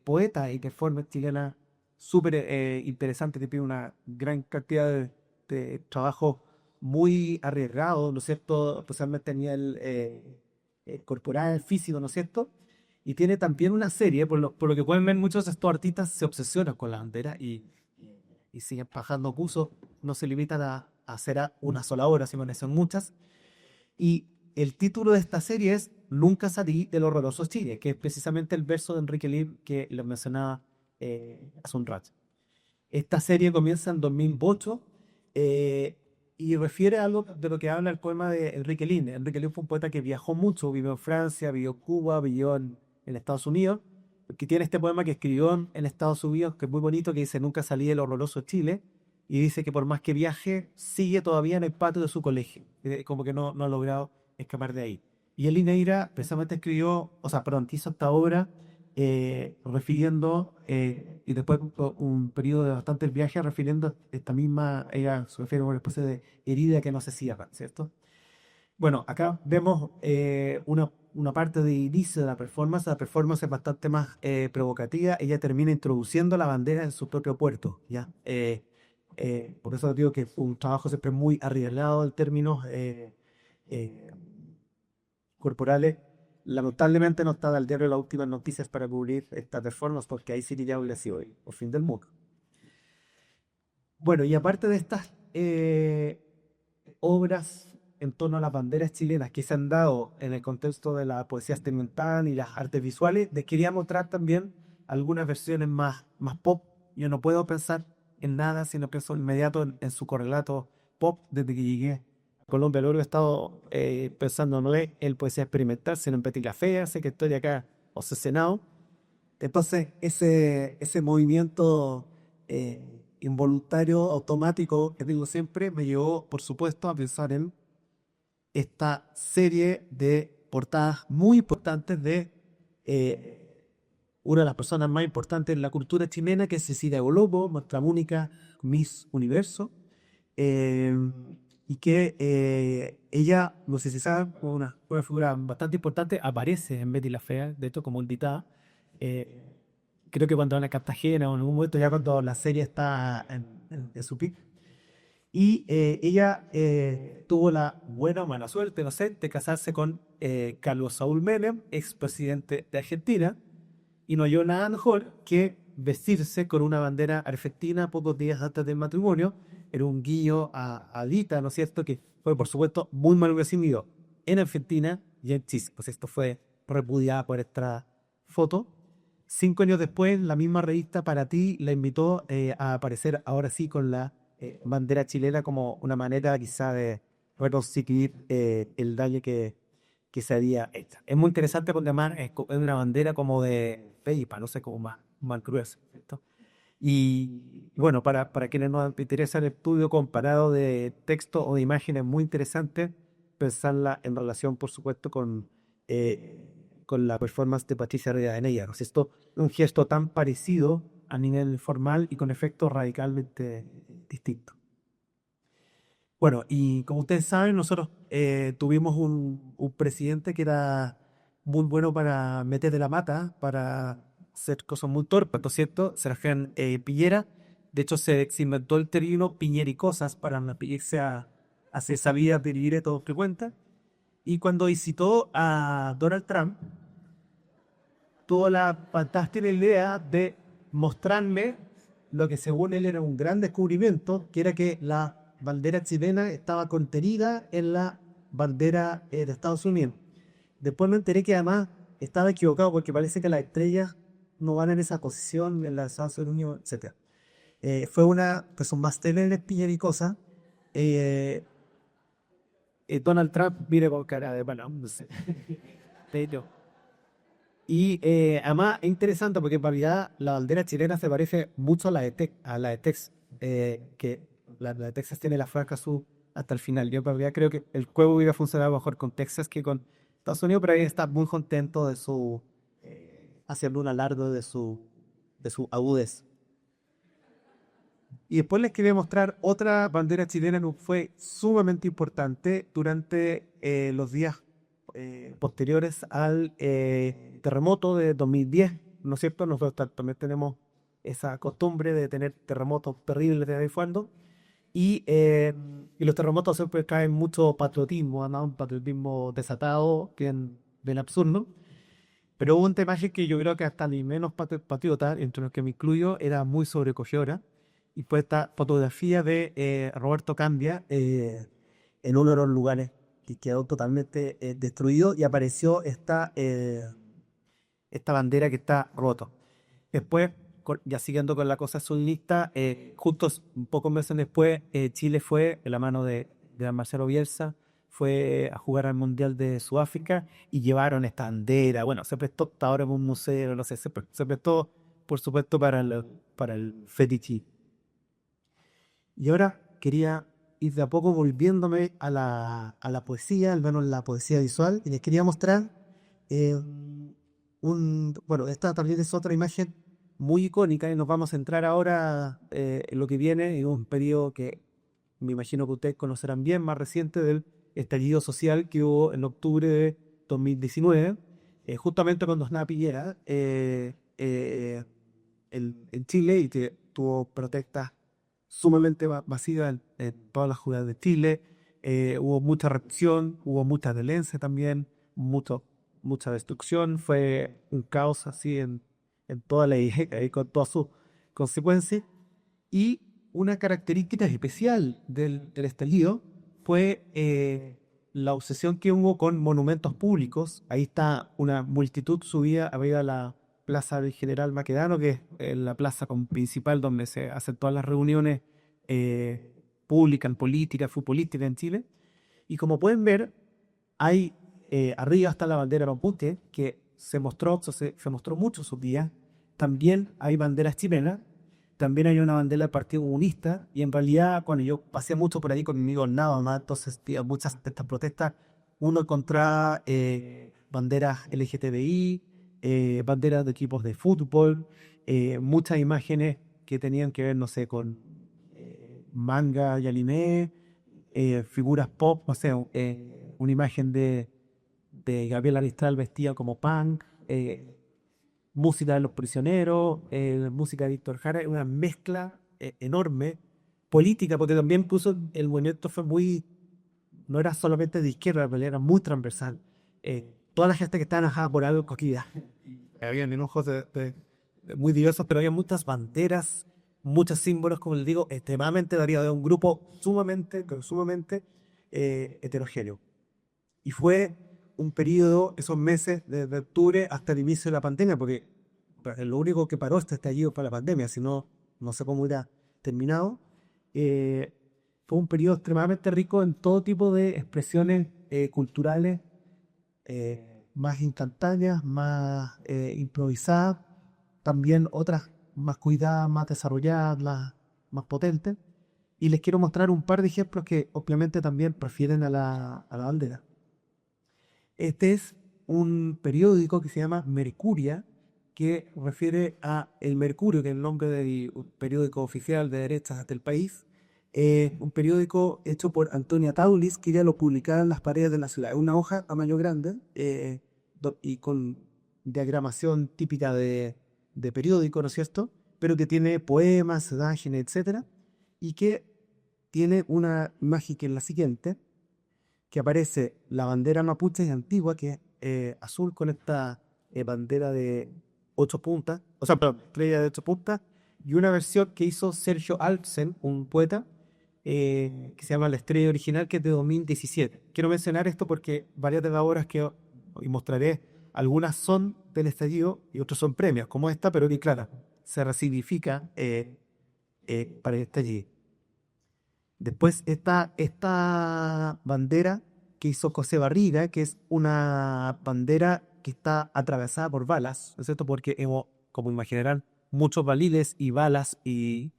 [SPEAKER 1] poeta y performer chilena súper interesante, que tiene una gran cantidad de trabajo muy arriesgado, ¿no es cierto? Especialmente a nivel corporal, físico, ¿no es cierto? Y tiene también una serie, por lo que pueden ver, muchos de estos artistas se obsesionan con la bandera y siguen bajando cursos, no se limitan a hacer una sola obra, sino que son muchas. Y el título de esta serie es Nunca salí del horroroso Chile, que es precisamente el verso de Enrique Lihn que lo mencionaba hace un rato. Esta serie comienza en 2008 y refiere a algo de lo que habla el poema de Enrique Lihn. Enrique Lihn fue un poeta que viajó mucho, vivió en Francia, vivió en Cuba, vivió en Estados Unidos, que tiene este poema que escribió en Estados Unidos, que es muy bonito, que dice Nunca salí del horroroso Chile, y dice que por más que viaje, sigue todavía en el patio de su colegio, como que no ha logrado escapar de ahí. Y el Neira precisamente escribió, o sea, perdón, hizo esta obra refiriendo, y después un periodo de bastantes viajes, refiriendo esta misma, ella se refiere a una especie de herida que no se cierra, ¿cierto? Bueno, acá vemos una parte de inicio de la performance. La performance es bastante más provocativa. Ella termina introduciendo la bandera en su propio puerto, ¿ya? Por eso digo que fue un trabajo siempre muy arriesgado en términos eh, corporales. Lamentablemente no está al diario las últimas noticias para cubrir esta performance porque ahí sí ya hubiera sido el fin del mundo. Bueno, y aparte de estas obras en torno a las banderas chilenas que se han dado en el contexto de la poesía experimental y las artes visuales, les quería mostrar también algunas versiones más pop. Yo no puedo pensar en nada si no pienso inmediato en su correlato pop desde que llegué a Colombia. Luego he estado pensando no en poesía experimental, sino en Betty la Fea, sé que estoy acá obsesionado. Entonces, ese movimiento involuntario, automático, que digo siempre, me llevó, por supuesto, a pensar en esta serie de portadas muy importantes de una de las personas más importantes en la cultura chilena, que es Cecilia Golobo, nuestra única Miss Universo, eh, y que ella, no sé si saben, una figura bastante importante, aparece en Betty la Fea, de hecho, como invitada. eh, Creo que cuando van a Cartagena o en algún momento, ya cuando la serie está en su pico. Y ella tuvo la buena o mala suerte, no sé, de casarse con Carlos Saúl Menem, expresidente de Argentina, y no halló nada mejor que vestirse con una bandera argentina pocos días antes del matrimonio. Era un guiño a Dita, ¿no es cierto? Que fue, por supuesto, muy mal recibido en Argentina y en Chile. Pues esto fue repudiada por esta foto. 5 años después, la misma revista Para Ti la invitó a aparecer ahora sí con la bandera chilena como una manera quizá de reconstituir el daño que se había hecho. Es muy interesante porque además es una bandera como de Peipa, no sé, como más gruesa, ¿cierto? Y bueno, para quienes nos interesa el estudio comparado de texto o de imágenes, muy interesante pensarla en relación, por supuesto, con la performance de Patricia Rivadeneira. O sea, esto es un gesto tan parecido a nivel formal y con efectos radicalmente distintos. Bueno, y como ustedes saben, nosotros tuvimos un presidente que era muy bueno para meter de la mata, para hacer cosas muy torpes, ¿no es cierto? Sebastián Piñera. De hecho, se inventó el término piñericosas para referirse a esa vida de todo que cuenta. Y cuando visitó a Donald Trump, tuvo la fantástica idea de mostrarme lo que según él era un gran descubrimiento, que era que la bandera chilena estaba contenida en la bandera de Estados Unidos. Después me enteré que además estaba equivocado porque parece que las estrellas no van en esa posición en la Estados Unidos, etc. Fue pues un pastel en espilla y cosa. Eh, Donald Trump, mire con cara de, bueno, no sé. Pero y además es interesante porque en realidad la bandera chilena se parece mucho a la de Texas, que la de Texas tiene la franja azul hasta el final. Yo en realidad creo que el juego hubiera funcionado mejor con Texas que con Estados Unidos, pero ahí está muy contento de haciendo un alarde de su agudez. Y después les quería mostrar otra bandera chilena que fue sumamente importante durante los días posteriores al terremoto de 2010, ¿no es cierto? Nosotros también tenemos esa costumbre de tener terremotos terribles de vez en cuando. Y los terremotos siempre caen mucho patriotismo, además un patriotismo desatado, bien absurdo. Pero hubo un temaje que yo creo que hasta ni menos patriota, entre los que me incluyo, era muy sobrecogedora. Y fue esta fotografía de Roberto Candia en uno de los lugares que quedó totalmente destruido y apareció esta bandera que está roto. Después, ya siguiendo con la cosa surrealista, justo un pocos meses después, Chile fue, de la mano de Marcelo Bielsa, fue a jugar al Mundial de Sudáfrica y llevaron esta bandera. Bueno, se prestó hasta ahora en un museo, no sé, se prestó, por supuesto, para el fetichismo. Y ahora quería ir de a poco volviéndome a la poesía, al menos la poesía visual, y les quería mostrar eh, bueno, esta también es otra imagen muy icónica y nos vamos a centrar ahora en lo que viene, en un periodo que me imagino que ustedes conocerán bien, más reciente del estallido social que hubo en octubre de 2019, justamente cuando Snappi era en Chile y que tuvo protestas sumamente masivas en todas las ciudades de Chile. Hubo mucha represión, hubo mucha violencia también, mucha destrucción. Fue un caos así en toda la isla y con todas sus consecuencias. Y una característica especial del estallido fue la obsesión que hubo con monumentos públicos. Ahí está una multitud subida arriba a la Plaza del General Maquedano, que es la plaza principal donde se hacen todas las reuniones públicas, políticas, futbolísticas en Chile. Y como pueden ver, hay arriba está la bandera mapuche, que se mostró mucho en sus días. También hay banderas chilenas, también hay una bandera del Partido Comunista, y en realidad cuando yo pasé mucho por ahí con mi amigo nada más, entonces muchas de estas protestas, uno encontraba banderas LGTBI, banderas de equipos de fútbol, muchas imágenes que tenían que ver, no sé, con manga y anime, figuras pop, no sé, una imagen de Gabriela Mistral vestida como punk, música de Los Prisioneros, música de Víctor Jara, una mezcla enorme, política, porque también puso el movimiento fue no era solamente de izquierda, pero era muy transversal. Toda la gente que estaba enojada por algo cogida. Habían enojos muy diversos, pero había muchas banderas, muchos símbolos, como les digo, extremadamente variados, de un grupo sumamente heterogéneo. Y fue un periodo, esos meses, desde octubre hasta el inicio de la pandemia, porque lo único que paró este estallido fue la pandemia, si no, no sé cómo hubiera terminado. Fue un periodo extremadamente rico en todo tipo de expresiones culturales, más instantáneas, más improvisadas, también otras más cuidadas, más desarrolladas, más potentes. Y les quiero mostrar un par de ejemplos que obviamente también prefieren a la bandera. Este es un periódico que se llama Mercuria, que refiere a el Mercurio, que es el nombre del periódico oficial de derechas del país. Un periódico hecho por Antonia Taulis, que ya lo publicaba en las paredes de la ciudad. Es una hoja a tamaño grande y con diagramación típica de periódico, ¿no es cierto? Pero que tiene poemas, imágenes, etcétera, y que tiene una imagen que es la siguiente, que aparece la bandera mapuche antigua, que es azul con esta bandera de 8 puntas, o sea, perdón, estrella de 8 puntas, y una versión que hizo Sergio Alsen, un poeta, que se llama La Estrella Original, que es de 2017. Quiero mencionar esto porque varias de las obras que hoy mostraré, algunas son del estallido y otras son premios, como esta, pero que claro, se resignifica para el estallido. Después está esta bandera que hizo José Barriga, que es una bandera que está atravesada por balas, ¿no es cierto? Porque como imaginarán, muchos baliles y balas y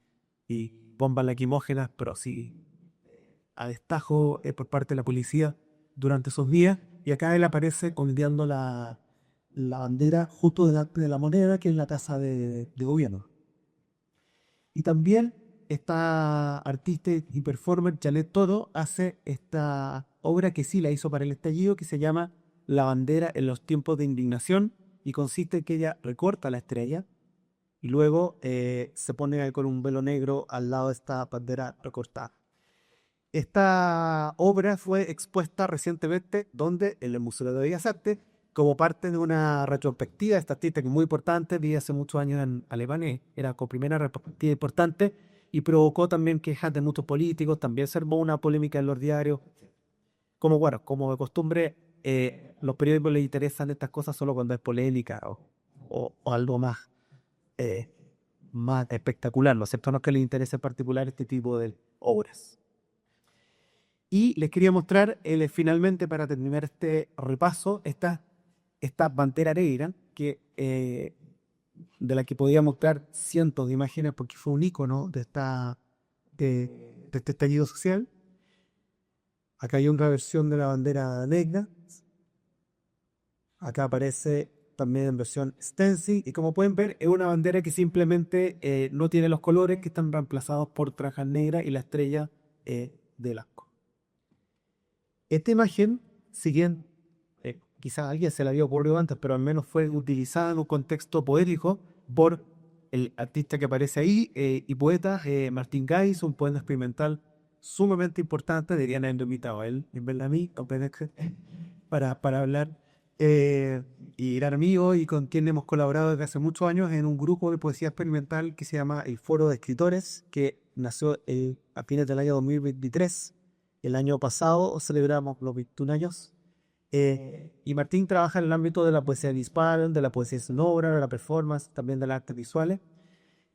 [SPEAKER 1] bombas lacrimógenas, pero sí a destajo por parte de la policía durante esos días. Y acá él aparece ondeando la bandera justo delante de la moneda, que es la tasa de gobierno. Y también esta artista y performer, Janet Todo, hace esta obra que sí la hizo para el estallido, que se llama La bandera en los tiempos de indignación, y consiste en que ella recorta la estrella y luego se pone con un velo negro al lado de esta bandera recortada. Esta obra fue expuesta recientemente en el Museo de Bellas Artes como parte de una retrospectiva de esta artista que es muy importante, vive hace muchos años en Alemania, era como primera retrospectiva importante y provocó también quejas de muchos políticos, también se armó una polémica en los diarios. Como de costumbre, los periódicos les interesan estas cosas solo cuando es polémica o algo más espectacular, ¿no es cierto? No es que les interese en particular este tipo de obras. Y les quería mostrar finalmente, para terminar este repaso, esta bandera negra de la que podía mostrar cientos de imágenes porque fue un icono de este estallido social. Acá hay una versión de la bandera negra. Acá aparece también en versión stencil. Y como pueden ver, es una bandera que simplemente no tiene los colores, que están reemplazados por franjas negras y la estrella del arco. Esta imagen, si bien quizás a alguien se la había ocurrido antes, pero al menos fue utilizada en un contexto poético por el artista que aparece ahí y poeta Martín Gais, un poeta experimental sumamente importante. Deberían haberlo invitado a él, en vez de a mí, para hablar. Y era amigo y con quien hemos colaborado desde hace muchos años en un grupo de poesía experimental que se llama el Foro de Escritores, que nació a fines del año 2023. El año pasado celebramos los 21 años. Y Martín trabaja en el ámbito de la poesía visual, de la poesía sonora, de la performance, también de las artes visuales.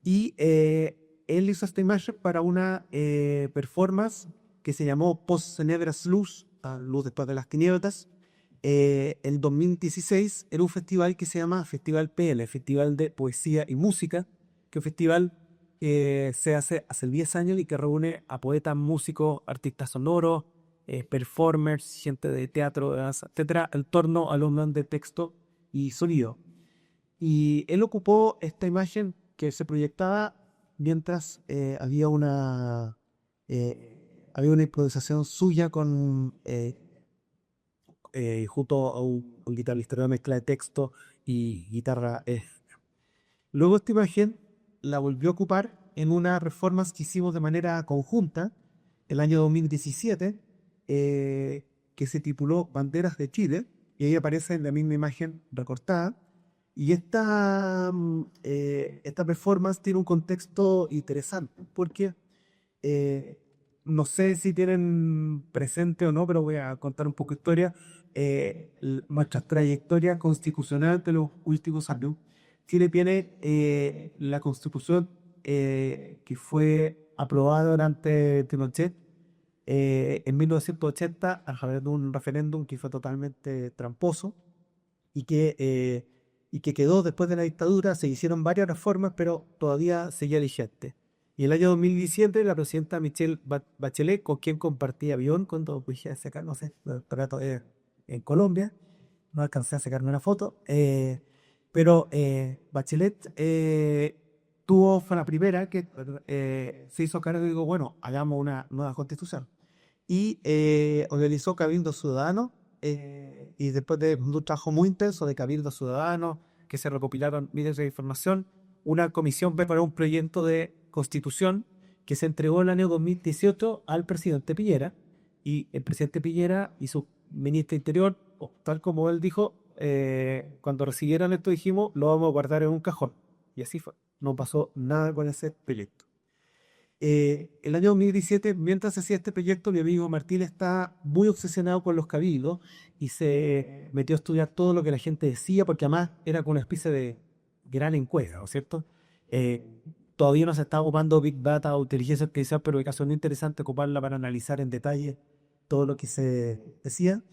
[SPEAKER 1] Y él hizo esta imagen para una performance que se llamó Post Tenebras Luz, Luz después de las tinieblas. El 2016 era un festival que se llama Festival PL, Festival de Poesía y Música, que es un festival que se hace 10 años y que reúne a poetas, músicos, artistas sonoros, performers, gente de teatro, de danza, etcétera, en torno a los de texto y sonido. Y él ocupó esta imagen que se proyectaba mientras había una improvisación suya junto a un guitarrista, una mezcla de texto y guitarra. Luego esta imagen la volvió a ocupar en una performance que hicimos de manera conjunta el año 2017, que se tituló Banderas de Chile, y ahí aparece en la misma imagen recortada. Y esta performance tiene un contexto interesante, porque no sé si tienen presente o no, pero voy a contar un poco de historia. Nuestra trayectoria constitucional de los últimos años. Chile tiene la constitución que fue aprobada durante Pinochet en 1980 a través de un referéndum que fue totalmente tramposo y que quedó después de la dictadura. Se hicieron varias reformas, pero todavía seguía vigente. Y en el año 2017, la presidenta Michelle Bachelet, con quien compartí avión cuando fui a sacar, no sé, en Colombia, no alcancé a sacarme una foto, pero Bachelet fue la primera que se hizo cargo y dijo, bueno, hagamos una nueva constitución. Y organizó Cabildo Ciudadano, y después de un trabajo muy intenso de Cabildo Ciudadano, que se recopilaron miles de información, una comisión preparó un proyecto de constitución que se entregó en el año 2018 al presidente Piñera, y el presidente Piñera y su ministro Interior, tal como él dijo, cuando recibieron esto dijimos, lo vamos a guardar en un cajón. Y así fue. No pasó nada con ese proyecto. El año 2017, mientras hacía este proyecto, mi amigo Martín está muy obsesionado con los cabildos y se metió a estudiar todo lo que la gente decía, porque además era con una especie de gran encuesta, ¿no es cierto? Eh, Todavía no se está ocupando Big Data o inteligencia artificial, pero en caso es interesante ocuparla para analizar en detalle todo lo que se decía.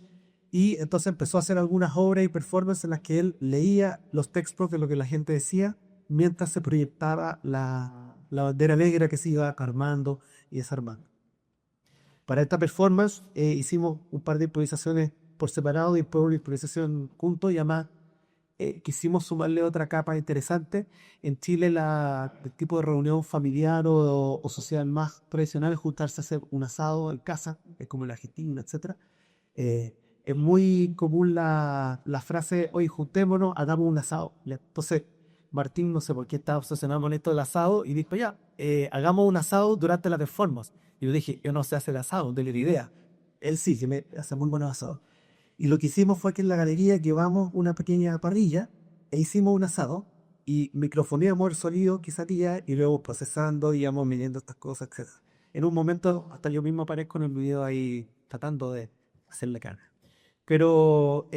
[SPEAKER 1] Y entonces empezó a hacer algunas obras y performances en las que él leía los textos de lo que la gente decía mientras se proyectaba la bandera negra que se iba armando y desarmando. Para esta performance hicimos un par de improvisaciones por separado y después una improvisación juntos, y además quisimos sumarle otra capa interesante. En Chile el tipo de reunión familiar o social más tradicional es juntarse a hacer un asado en casa, es como en Argentina, etcétera. Es muy común la frase, oye, juntémonos, hagamos un asado. Entonces, Martín, no sé por qué estaba obsesionado con esto del asado, y dijo, ya, hagamos un asado durante la performance. Y yo dije, yo no sé hacer asado, de la idea. Él sí, que me hace muy buenos asados. Y lo que hicimos fue que en la galería llevamos una pequeña parrilla e hicimos un asado y microfoneamos el sonido que salía y luego procesando, íbamos midiendo estas cosas, etc. En un momento, hasta yo mismo aparezco en el video ahí tratando de hacer la carne. Pero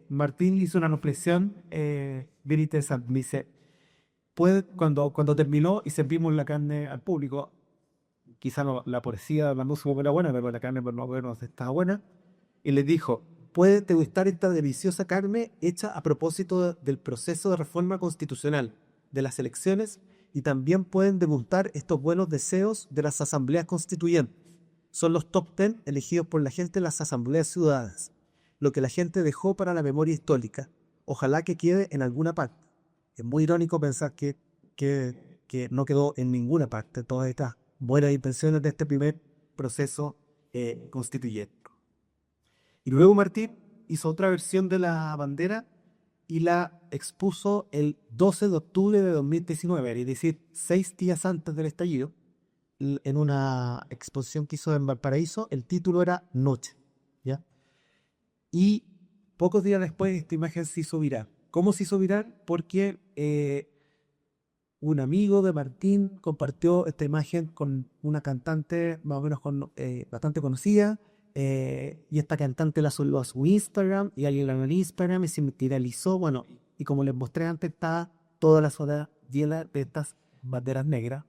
[SPEAKER 1] Martín hizo una reflexión bien interesante. Me dice, cuando terminó y servimos la carne al público, quizá no, la poesía, la música era buena, pero la carne por no vernos estaba buena, y les dijo, puede te gustar esta deliciosa carne hecha a propósito del proceso de reforma constitucional, de las elecciones, y también pueden degustar estos buenos deseos de las asambleas constituyentes. Son los top 10 elegidos por la gente en las asambleas ciudadanas, lo que la gente dejó para la memoria histórica. Ojalá que quede en alguna parte. Es muy irónico pensar que no quedó en ninguna parte todas estas buenas intenciones de este primer proceso constituyente. Y luego Martín hizo otra versión de la bandera y la expuso el 12 de octubre de 2019, es decir, 6 días antes del estallido, en una exposición que hizo en Valparaíso. El título era Noche, ¿ya? Y pocos días después esta imagen se hizo viral. ¿Cómo se hizo viral? Porque un amigo de Martín compartió esta imagen con una cantante más o menos bastante conocida, y esta cantante la subió a su Instagram y alguien la vio en Instagram y se viralizó. Bueno, y como les mostré antes, está toda la zona llena de estas banderas negras.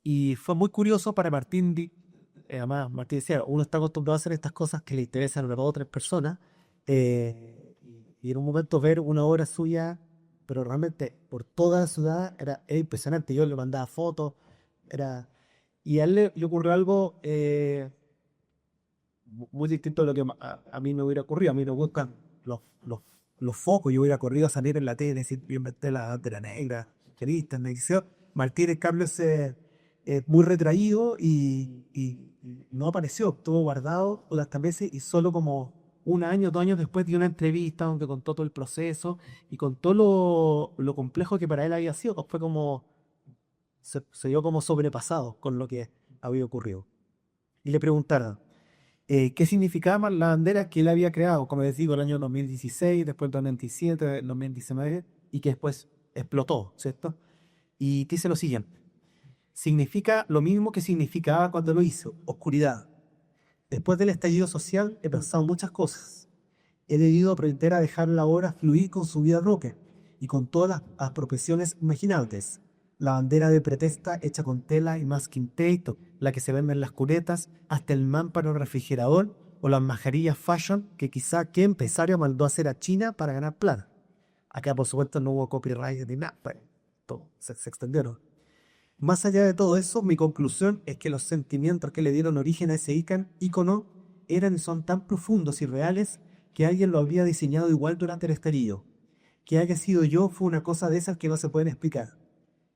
[SPEAKER 1] Y fue muy curioso para Martín. Además, Martín decía, uno está acostumbrado a hacer estas cosas que le interesan a dos o tres personas, y en un momento ver una obra suya, pero realmente por toda la ciudad, era impresionante. Yo le mandaba fotos, y a él le ocurrió algo muy distinto a lo que a mí me hubiera ocurrido. A mí me buscan los focos. Yo hubiera corrido a salir en la tele y decir, yo inventé la bandera negra, queriste, me dice. Martín, en cambio, muy retraído y no apareció, estuvo guardado hasta meses, y solo como un año, 2 años después dio una entrevista donde contó todo el proceso y contó lo complejo que para él había sido. Fue como, se dio como sobrepasado con lo que había ocurrido. Y le preguntaron qué significaban las banderas que él había creado, como les digo, el año 2016, después el 2017, el 2019, y que después explotó, ¿cierto? Y dice lo siguiente: significa lo mismo que significaba cuando lo hizo, oscuridad. Después del estallido social he pensado muchas cosas. He debido aprender a dejar la obra fluir con su vida propia y con todas las apropiaciones imaginables. La bandera de protesta hecha con tela y masking tape, la que se vende en las cunetas, hasta el man para el refrigerador o las mascarillas fashion que quizá qué empresario mandó a hacer a China para ganar plata. Acá por supuesto no hubo copyright ni nada, pues, todo, se extendieron. Más allá de todo eso, mi conclusión es que los sentimientos que le dieron origen a ese ícono eran y son tan profundos y reales que alguien lo habría diseñado igual durante el estallido. Que haya sido yo fue una cosa de esas que no se pueden explicar.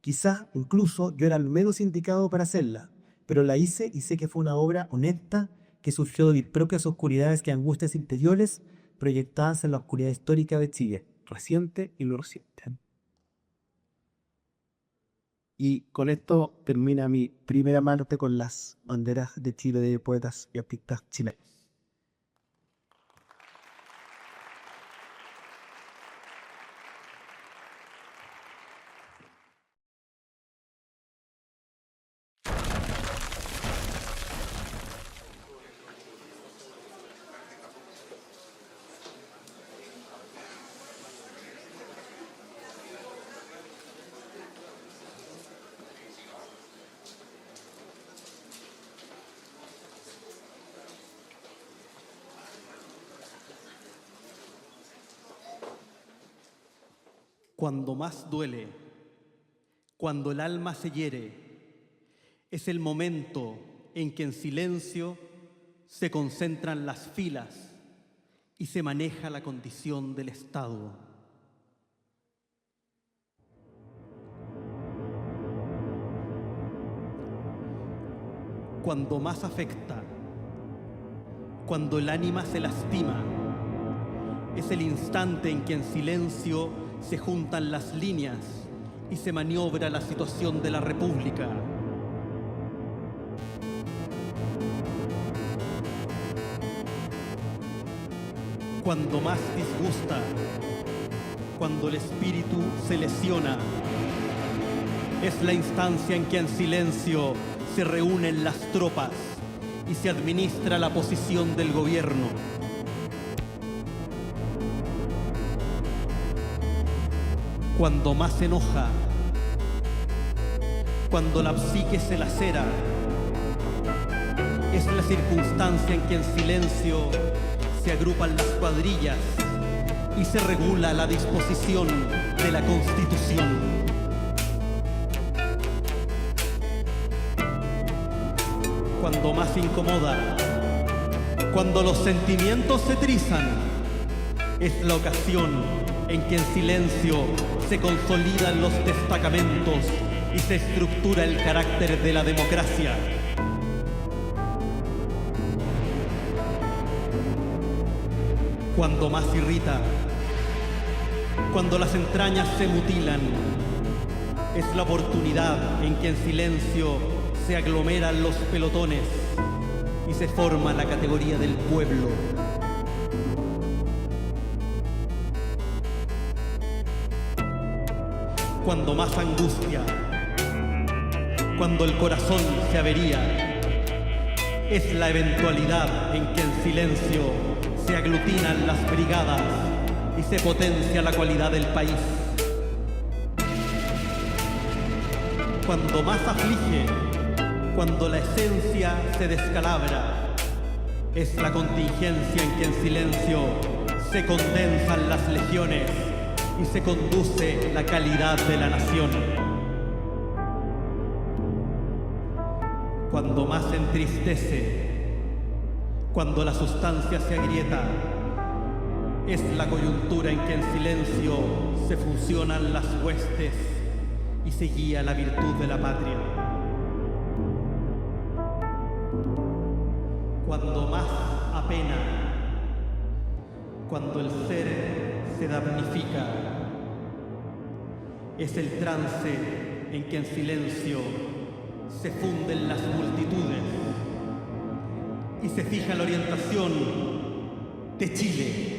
[SPEAKER 1] Quizás incluso yo era el menos indicado para hacerla, pero la hice y sé que fue una obra honesta que surgió de mis propias oscuridades y angustias interiores proyectadas en la oscuridad histórica de Chile, reciente y lo reciente. Y con esto termina mi primera parte con las banderas de Chile de poetas y artistas chilenos.
[SPEAKER 2] Cuando más duele, cuando el alma se hiere, es el momento en que en silencio se concentran las filas y se maneja la condición del Estado. Cuando más afecta, cuando el ánima se lastima, es el instante en que en silencio se juntan las líneas y se maniobra la situación de la República. Cuando más disgusta, cuando el espíritu se lesiona, es la instancia en que en silencio se reúnen las tropas y se administra la posición del gobierno. Cuando más se enoja, cuando la psique se lacera, es la circunstancia en que en silencio se agrupan las cuadrillas y se regula la disposición de la Constitución. Cuando más incomoda, cuando los sentimientos se trizan, es la ocasión en que en silencio se consolidan los destacamentos y se estructura el carácter de la democracia. Cuando más irrita, cuando las entrañas se mutilan, es la oportunidad en que en silencio se aglomeran los pelotones y se forma la categoría del pueblo. Cuando más angustia, cuando el corazón se avería, es la eventualidad en que en silencio se aglutinan las brigadas y se potencia la cualidad del país. Cuando más aflige, cuando la esencia se descalabra, es la contingencia en que en silencio se condensan las legiones y se conduce la calidad de la nación. Cuando más entristece, cuando la sustancia se agrieta, es la coyuntura en que en silencio se fusionan las huestes y se guía la virtud de la patria. Cuando más apena, cuando el ser se damnifica, es el trance en que en silencio se funden las multitudes y se fija la orientación de Chile.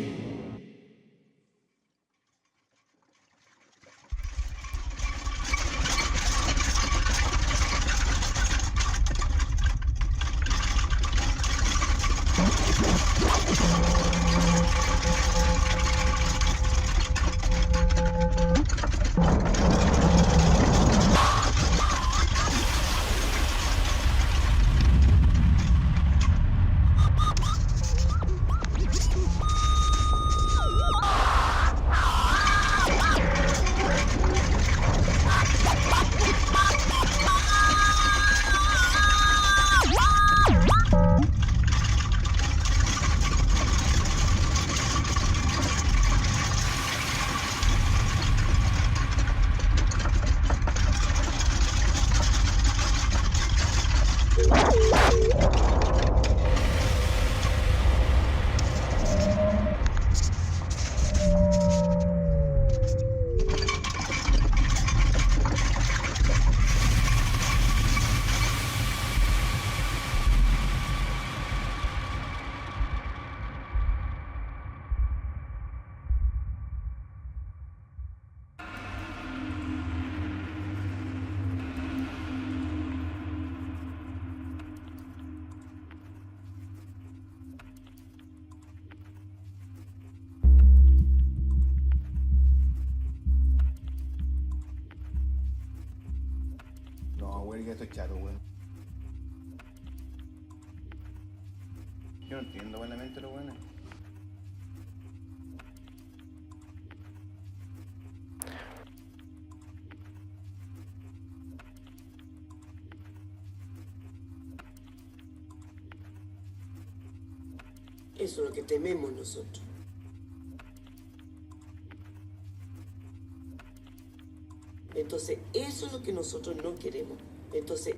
[SPEAKER 3] Ya estoy chato, weón. Yo no entiendo buenamente lo bueno.
[SPEAKER 4] Eso es lo que tememos nosotros. Entonces, eso es lo que nosotros no queremos. Entonces,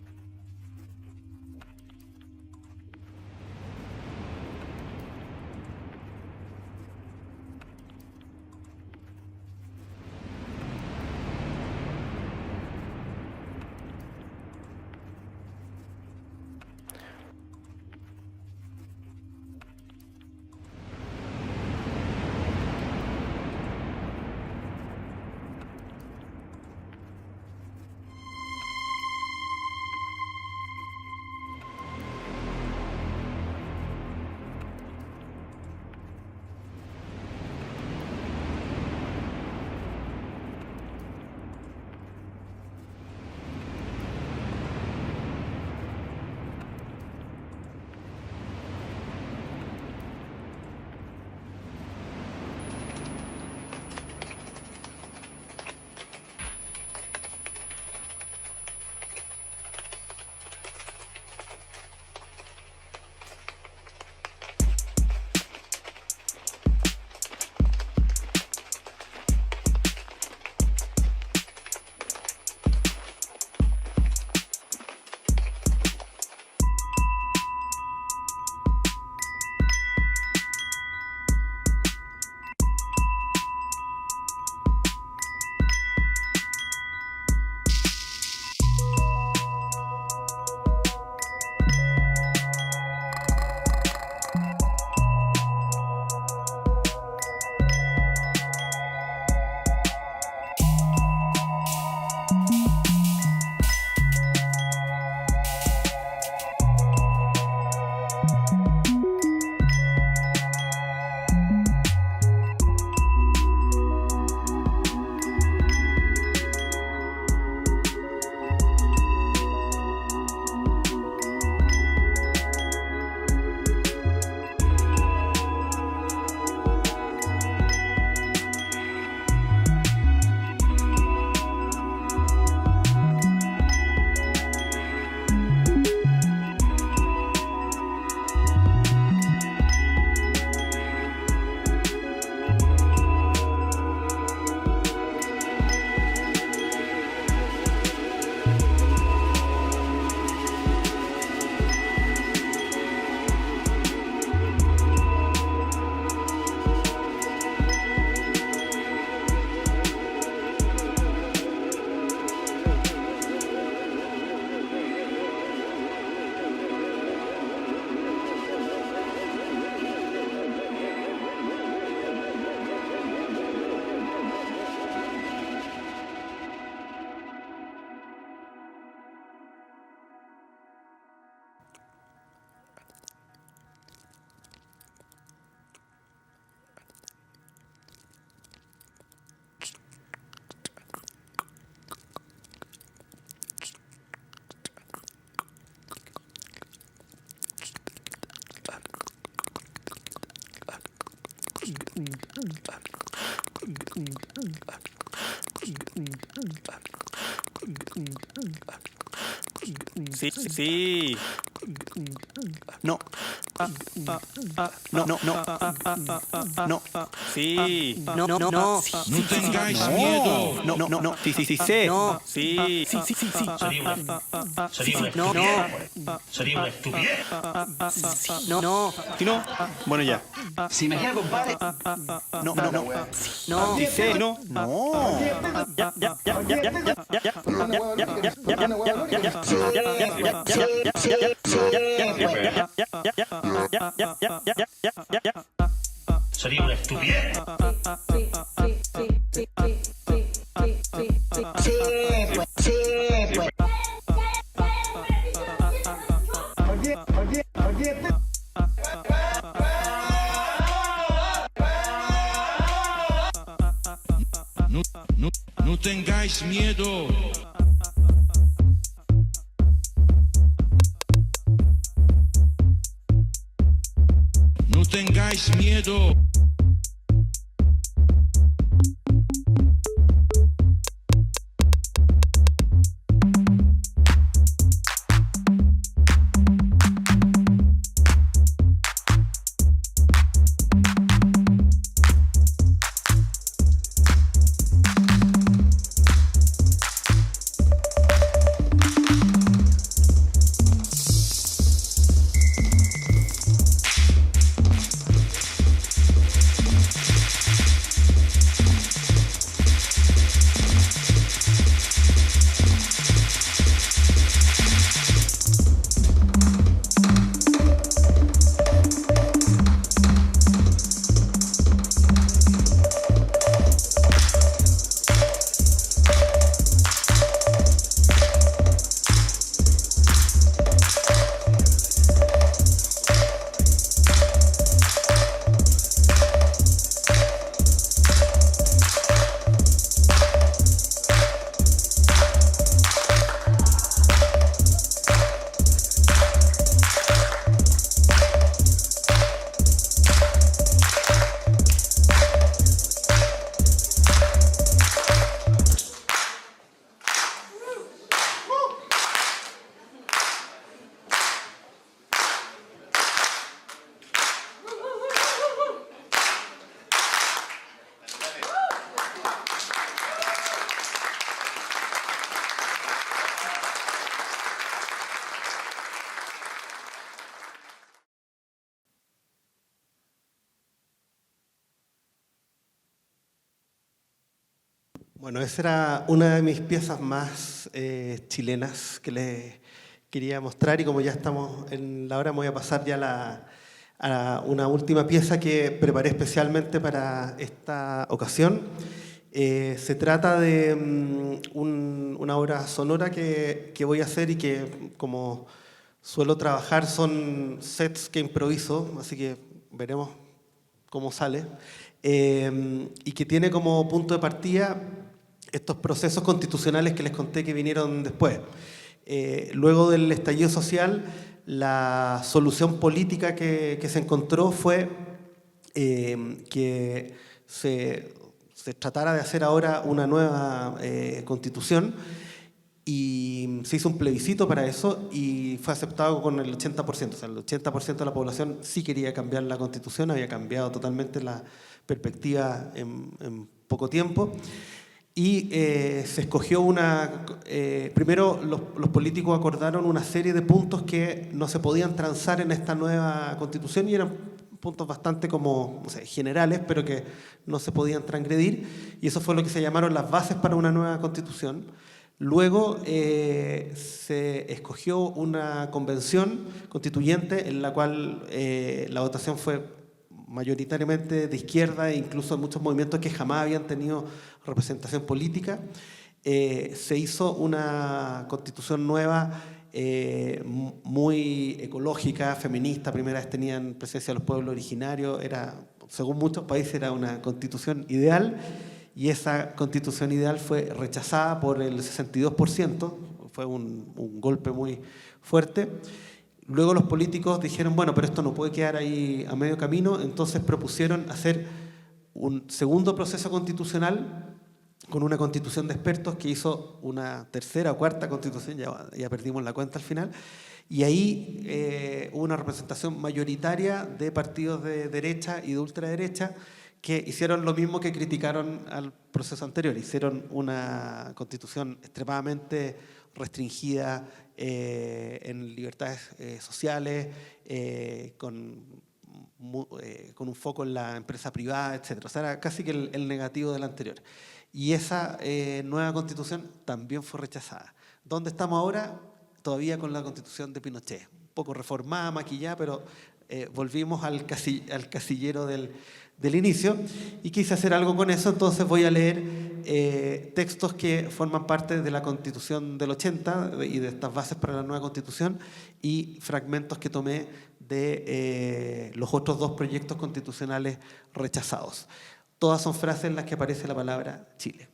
[SPEAKER 5] Sí, sí. No. No, no, no. No. Sí. No, no, no.
[SPEAKER 6] No tengáis miedo.
[SPEAKER 5] No, no, no. Sí, sí, sí, sé.
[SPEAKER 6] No.
[SPEAKER 5] Sí. Sí, sí, sí, sí.
[SPEAKER 7] Sería una
[SPEAKER 6] No,
[SPEAKER 7] estupidez. Sería una estupidez.
[SPEAKER 6] No.
[SPEAKER 5] Si no, bueno, ya.
[SPEAKER 7] ¿Se imagina, compadre?
[SPEAKER 5] No, no, no.
[SPEAKER 6] No.
[SPEAKER 5] Sí, sé. No. No.
[SPEAKER 6] Ya, ya, ya, ya, ya, ya, ya, ya.
[SPEAKER 7] Sería una estupidez.
[SPEAKER 6] No tengáis miedo. No tengáis miedo.
[SPEAKER 1] Bueno, esa era una de mis piezas más chilenas que les quería mostrar, y como ya estamos en la hora, me voy a pasar ya a una última pieza que preparé especialmente para esta ocasión. Se trata de una obra sonora que voy a hacer y que, como suelo trabajar, son sets que improviso, así que veremos cómo sale, y que tiene como punto de partida estos procesos constitucionales que les conté que vinieron después. Luego del estallido social, la solución política que se encontró fue que se tratara de hacer ahora una nueva constitución, y se hizo un plebiscito para eso y fue aceptado con el 80%. O sea, el 80% de la población sí quería cambiar la constitución, había cambiado totalmente la perspectiva en poco tiempo. Y se escogió primero los políticos acordaron una serie de puntos que no se podían transar en esta nueva constitución, y eran puntos bastante como, no sé, generales, pero que no se podían transgredir, y eso fue lo que se llamaron las bases para una nueva constitución. Luego se escogió una convención constituyente en la cual la votación fue mayoritariamente de izquierda, e incluso muchos movimientos que jamás habían tenido representación política. Se hizo una constitución nueva, muy ecológica, feminista. Primera vez tenían presencia los pueblos originarios. Según muchos países, era una constitución ideal, y esa constitución ideal fue rechazada por el 62%. Fue un golpe muy fuerte. Luego los políticos dijeron, bueno, pero esto no puede quedar ahí a medio camino, entonces propusieron hacer
[SPEAKER 8] un segundo proceso constitucional con una constitución de expertos que hizo una tercera o cuarta constitución, ya perdimos la cuenta al final, y ahí hubo una representación mayoritaria de partidos de derecha y de ultraderecha que hicieron lo mismo que criticaron al proceso anterior. Hicieron una constitución extremadamente restringida en libertades sociales, con un foco en la empresa privada, etc. O sea, era casi que el negativo del anterior. Y esa nueva constitución también fue rechazada. ¿Dónde estamos ahora? Todavía con la constitución de Pinochet. Un poco reformada, maquillada, pero volvimos al casillero del inicio y quise hacer algo con eso, entonces voy a leer textos que forman parte de la Constitución del 80 y de estas bases para la nueva Constitución y fragmentos que tomé de los otros dos proyectos constitucionales rechazados. Todas son frases en las que aparece la palabra Chile.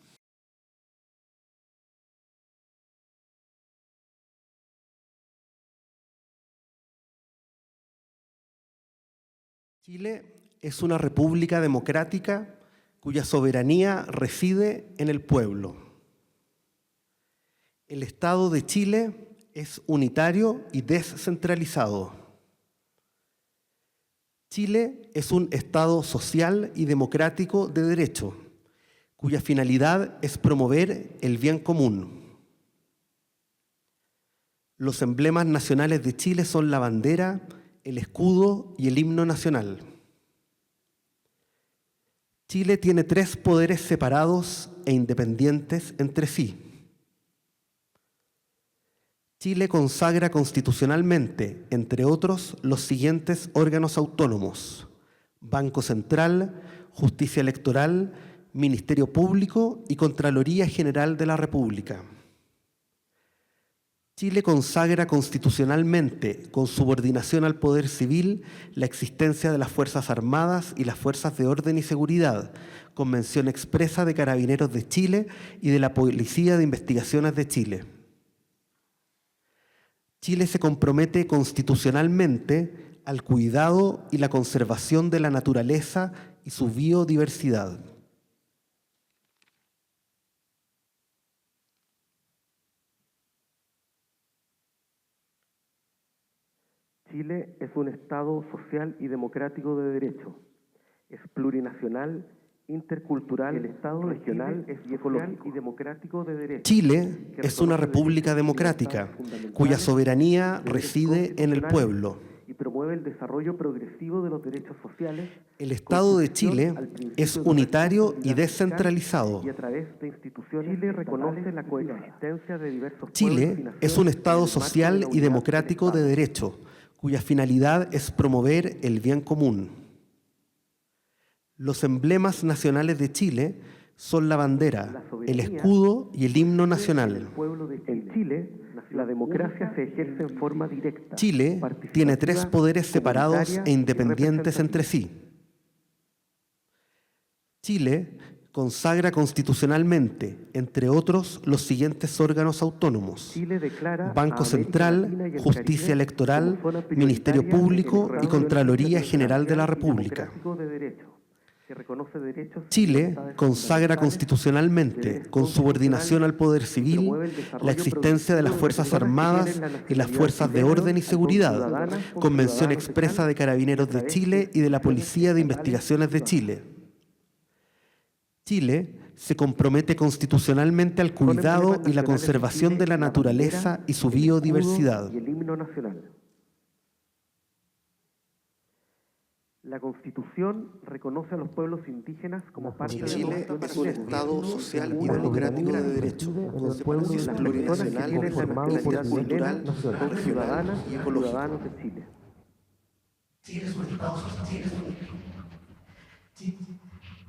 [SPEAKER 8] Chile es una república democrática cuya soberanía reside en el pueblo. El Estado de Chile es unitario y descentralizado. Chile es un Estado social y democrático de derecho, cuya finalidad es promover el bien común. Los emblemas nacionales de Chile son la bandera, el escudo y el himno nacional. Chile tiene 3 poderes separados e independientes entre sí. Chile consagra constitucionalmente, entre otros, los siguientes órganos autónomos: Banco Central, Justicia Electoral, Ministerio Público y Contraloría General de la República. Chile consagra constitucionalmente, con subordinación al poder civil, la existencia de las Fuerzas Armadas y las Fuerzas de Orden y Seguridad, con mención expresa de Carabineros de Chile y de la Policía de Investigaciones de Chile. Chile se compromete constitucionalmente al cuidado y la conservación de la naturaleza y su biodiversidad. Chile es un Estado social y democrático de derecho. Es plurinacional, intercultural, el Estado regional y ecológico y democrático de derecho. Chile es una república democrática cuya soberanía reside en el pueblo. Y promueve el desarrollo progresivo de los derechos sociales. El Estado de Chile es unitario y descentralizado. Y a través de instituciones Chile reconoce la coexistencia de diversos Chile es un Estado social y democrático de derecho, cuya finalidad es promover el bien común. Los emblemas nacionales de Chile son la bandera, el escudo y el himno nacional. En Chile, la democracia se ejerce en forma directa. Chile tiene 3 poderes separados e independientes entre sí. Chile consagra constitucionalmente, entre otros, los siguientes órganos autónomos: Banco Central, Justicia Electoral, Ministerio Público y Contraloría General de la República. Chile consagra constitucionalmente, con subordinación al poder civil, la existencia de las Fuerzas Armadas y las Fuerzas de Orden y Seguridad, con mención expresa de Carabineros de Chile y de la Policía de Investigaciones de Chile. Chile se compromete constitucionalmente al cuidado y la conservación de la naturaleza y su biodiversidad. La Constitución reconoce a los pueblos indígenas como parte de Chile es un Estado social y democrático de derecho, con separación plurinacional conformado por cultural, regional y ecológica. De Chile.
[SPEAKER 7] Chile es un Estado social.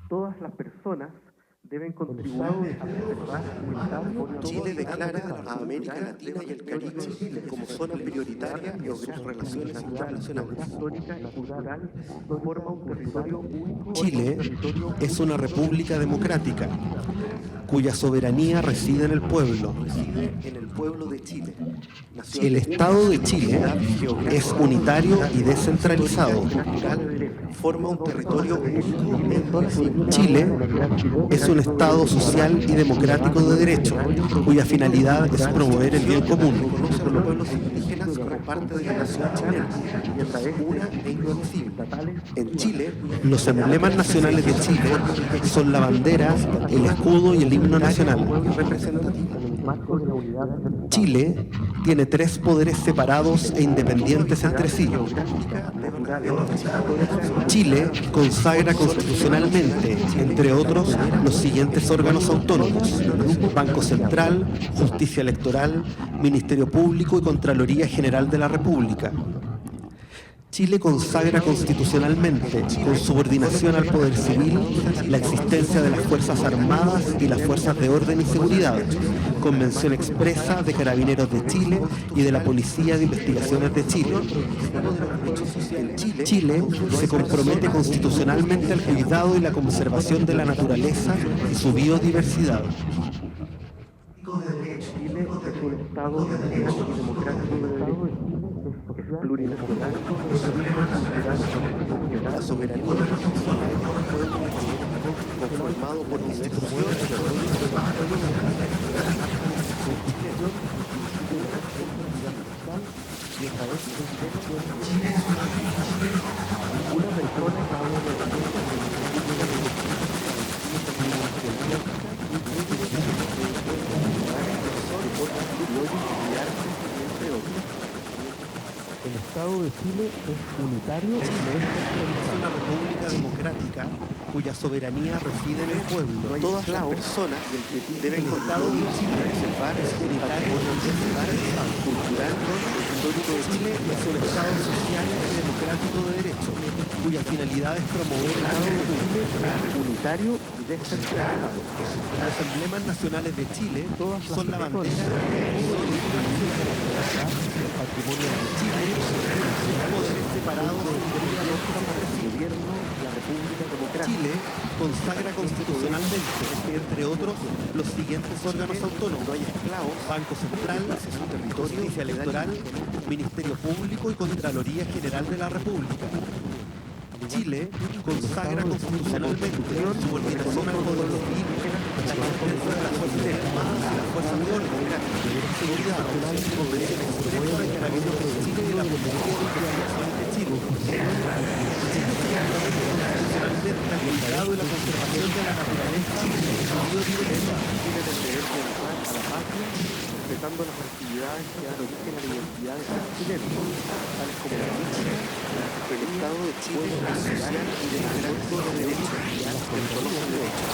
[SPEAKER 8] Todas las personas deben contribuir a preservar. Chile declara a América Latina y el Caribe como zona prioritaria en sus relaciones internacionales. Chile es una república democrática cuya soberanía reside en el pueblo. El Estado de Chile es unitario y descentralizado.
[SPEAKER 1] Forma un territorio único.
[SPEAKER 8] Chile es un Estado social y democrático de derecho, cuya finalidad es promover el bien común.
[SPEAKER 1] Reconoce a los pueblos indígenas como parte de la nación chilena y a través una e indivisible. En Chile,
[SPEAKER 8] Los emblemas nacionales de Chile son la bandera, el escudo y el himno nacional. Chile tiene 3 poderes separados e independientes entre sí. Chile consagra constitucionalmente, entre otros, los siguientes órganos autónomos: Banco Central, Justicia Electoral, Ministerio Público y Contraloría General de la República. Chile consagra constitucionalmente, con subordinación al poder civil, la existencia de las Fuerzas Armadas y las Fuerzas de Orden y Seguridad, Convención Expresa de Carabineros de Chile y de la Policía de Investigaciones de Chile. Chile se compromete constitucionalmente al cuidado y la conservación de la naturaleza y su biodiversidad.
[SPEAKER 1] Chile es un Estado democrático de derecho. Es plurinacional, la soberanía conformado por diversos pueblos y esta vez una persona el Estado de Chile es unitario.
[SPEAKER 8] Chile es una república democrática cuya soberanía reside en el pueblo. Todas las personas deben Estado de Chile preservar el patrimonio cultural histórico de Chile. Es un Estado social y democrático de derecho, cuya finalidad es promover el orden
[SPEAKER 1] unitario y descentralizado.
[SPEAKER 8] Los emblemas nacionales de Chile son la bandera, el patrimonio de Chile, poderes separados del
[SPEAKER 1] gobierno, la República Democrática.
[SPEAKER 8] Chile consagra constitucionalmente, entre otros, los siguientes órganos autónomos: Banco Central, Justicia Electoral, Ministerio Público y Contraloría General de la República. Chile consagra constitucionalmente subordinación al poder civil, la existencia de las Fuerzas Armadas y las Fuerzas de Orden, seguridad, Convención Expresa de Carabineros de Chile y de la Policía de Investigaciones de Chile. Constitucionalmente el cuidado y la conservación de la naturaleza y su biodiversidad.
[SPEAKER 1] Tiene el deber de honrar a la patria, respetando las actividades que dan origen a la identidad de los chilenos, tales como la música. El Estado de Chile es social y democrático de derecho, que reconoce el derecho.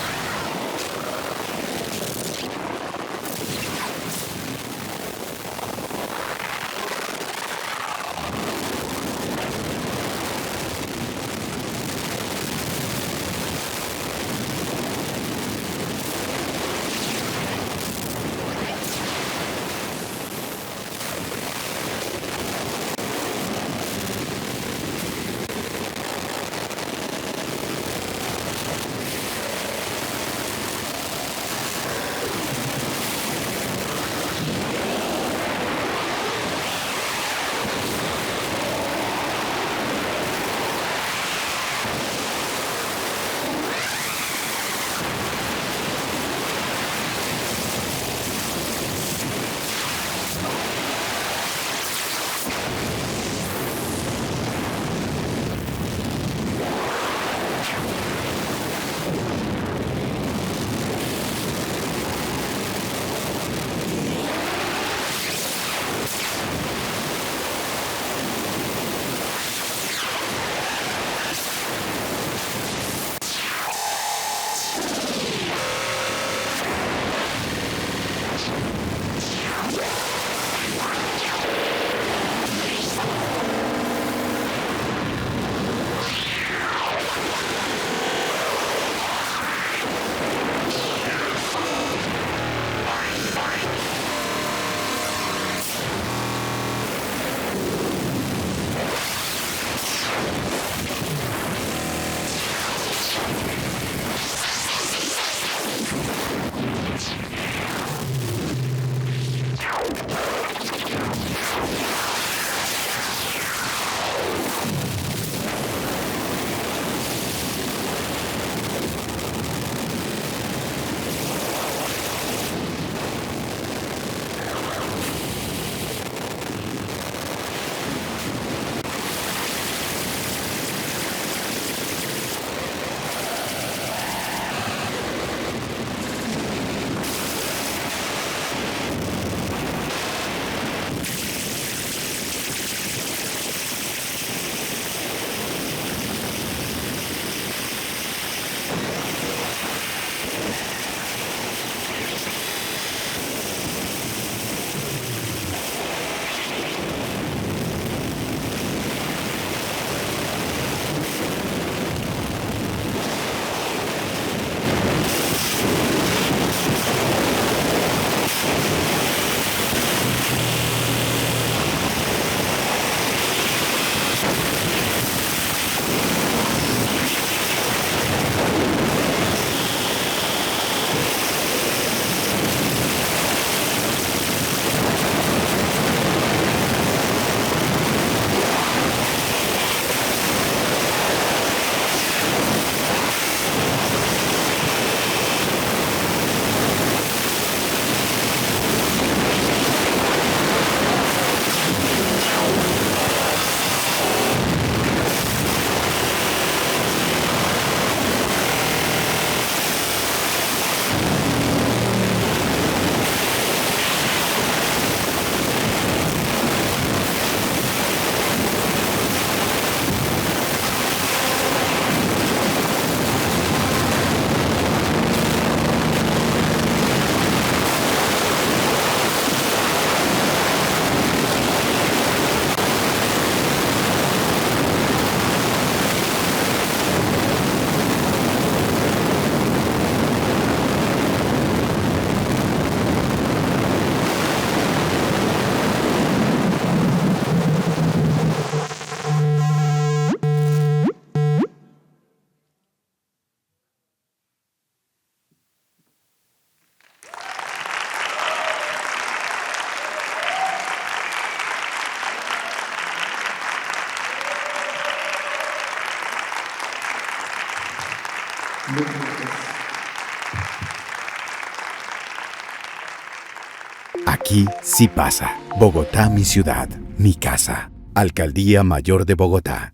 [SPEAKER 9] Aquí sí pasa. Bogotá, mi ciudad, mi casa. Alcaldía Mayor de Bogotá.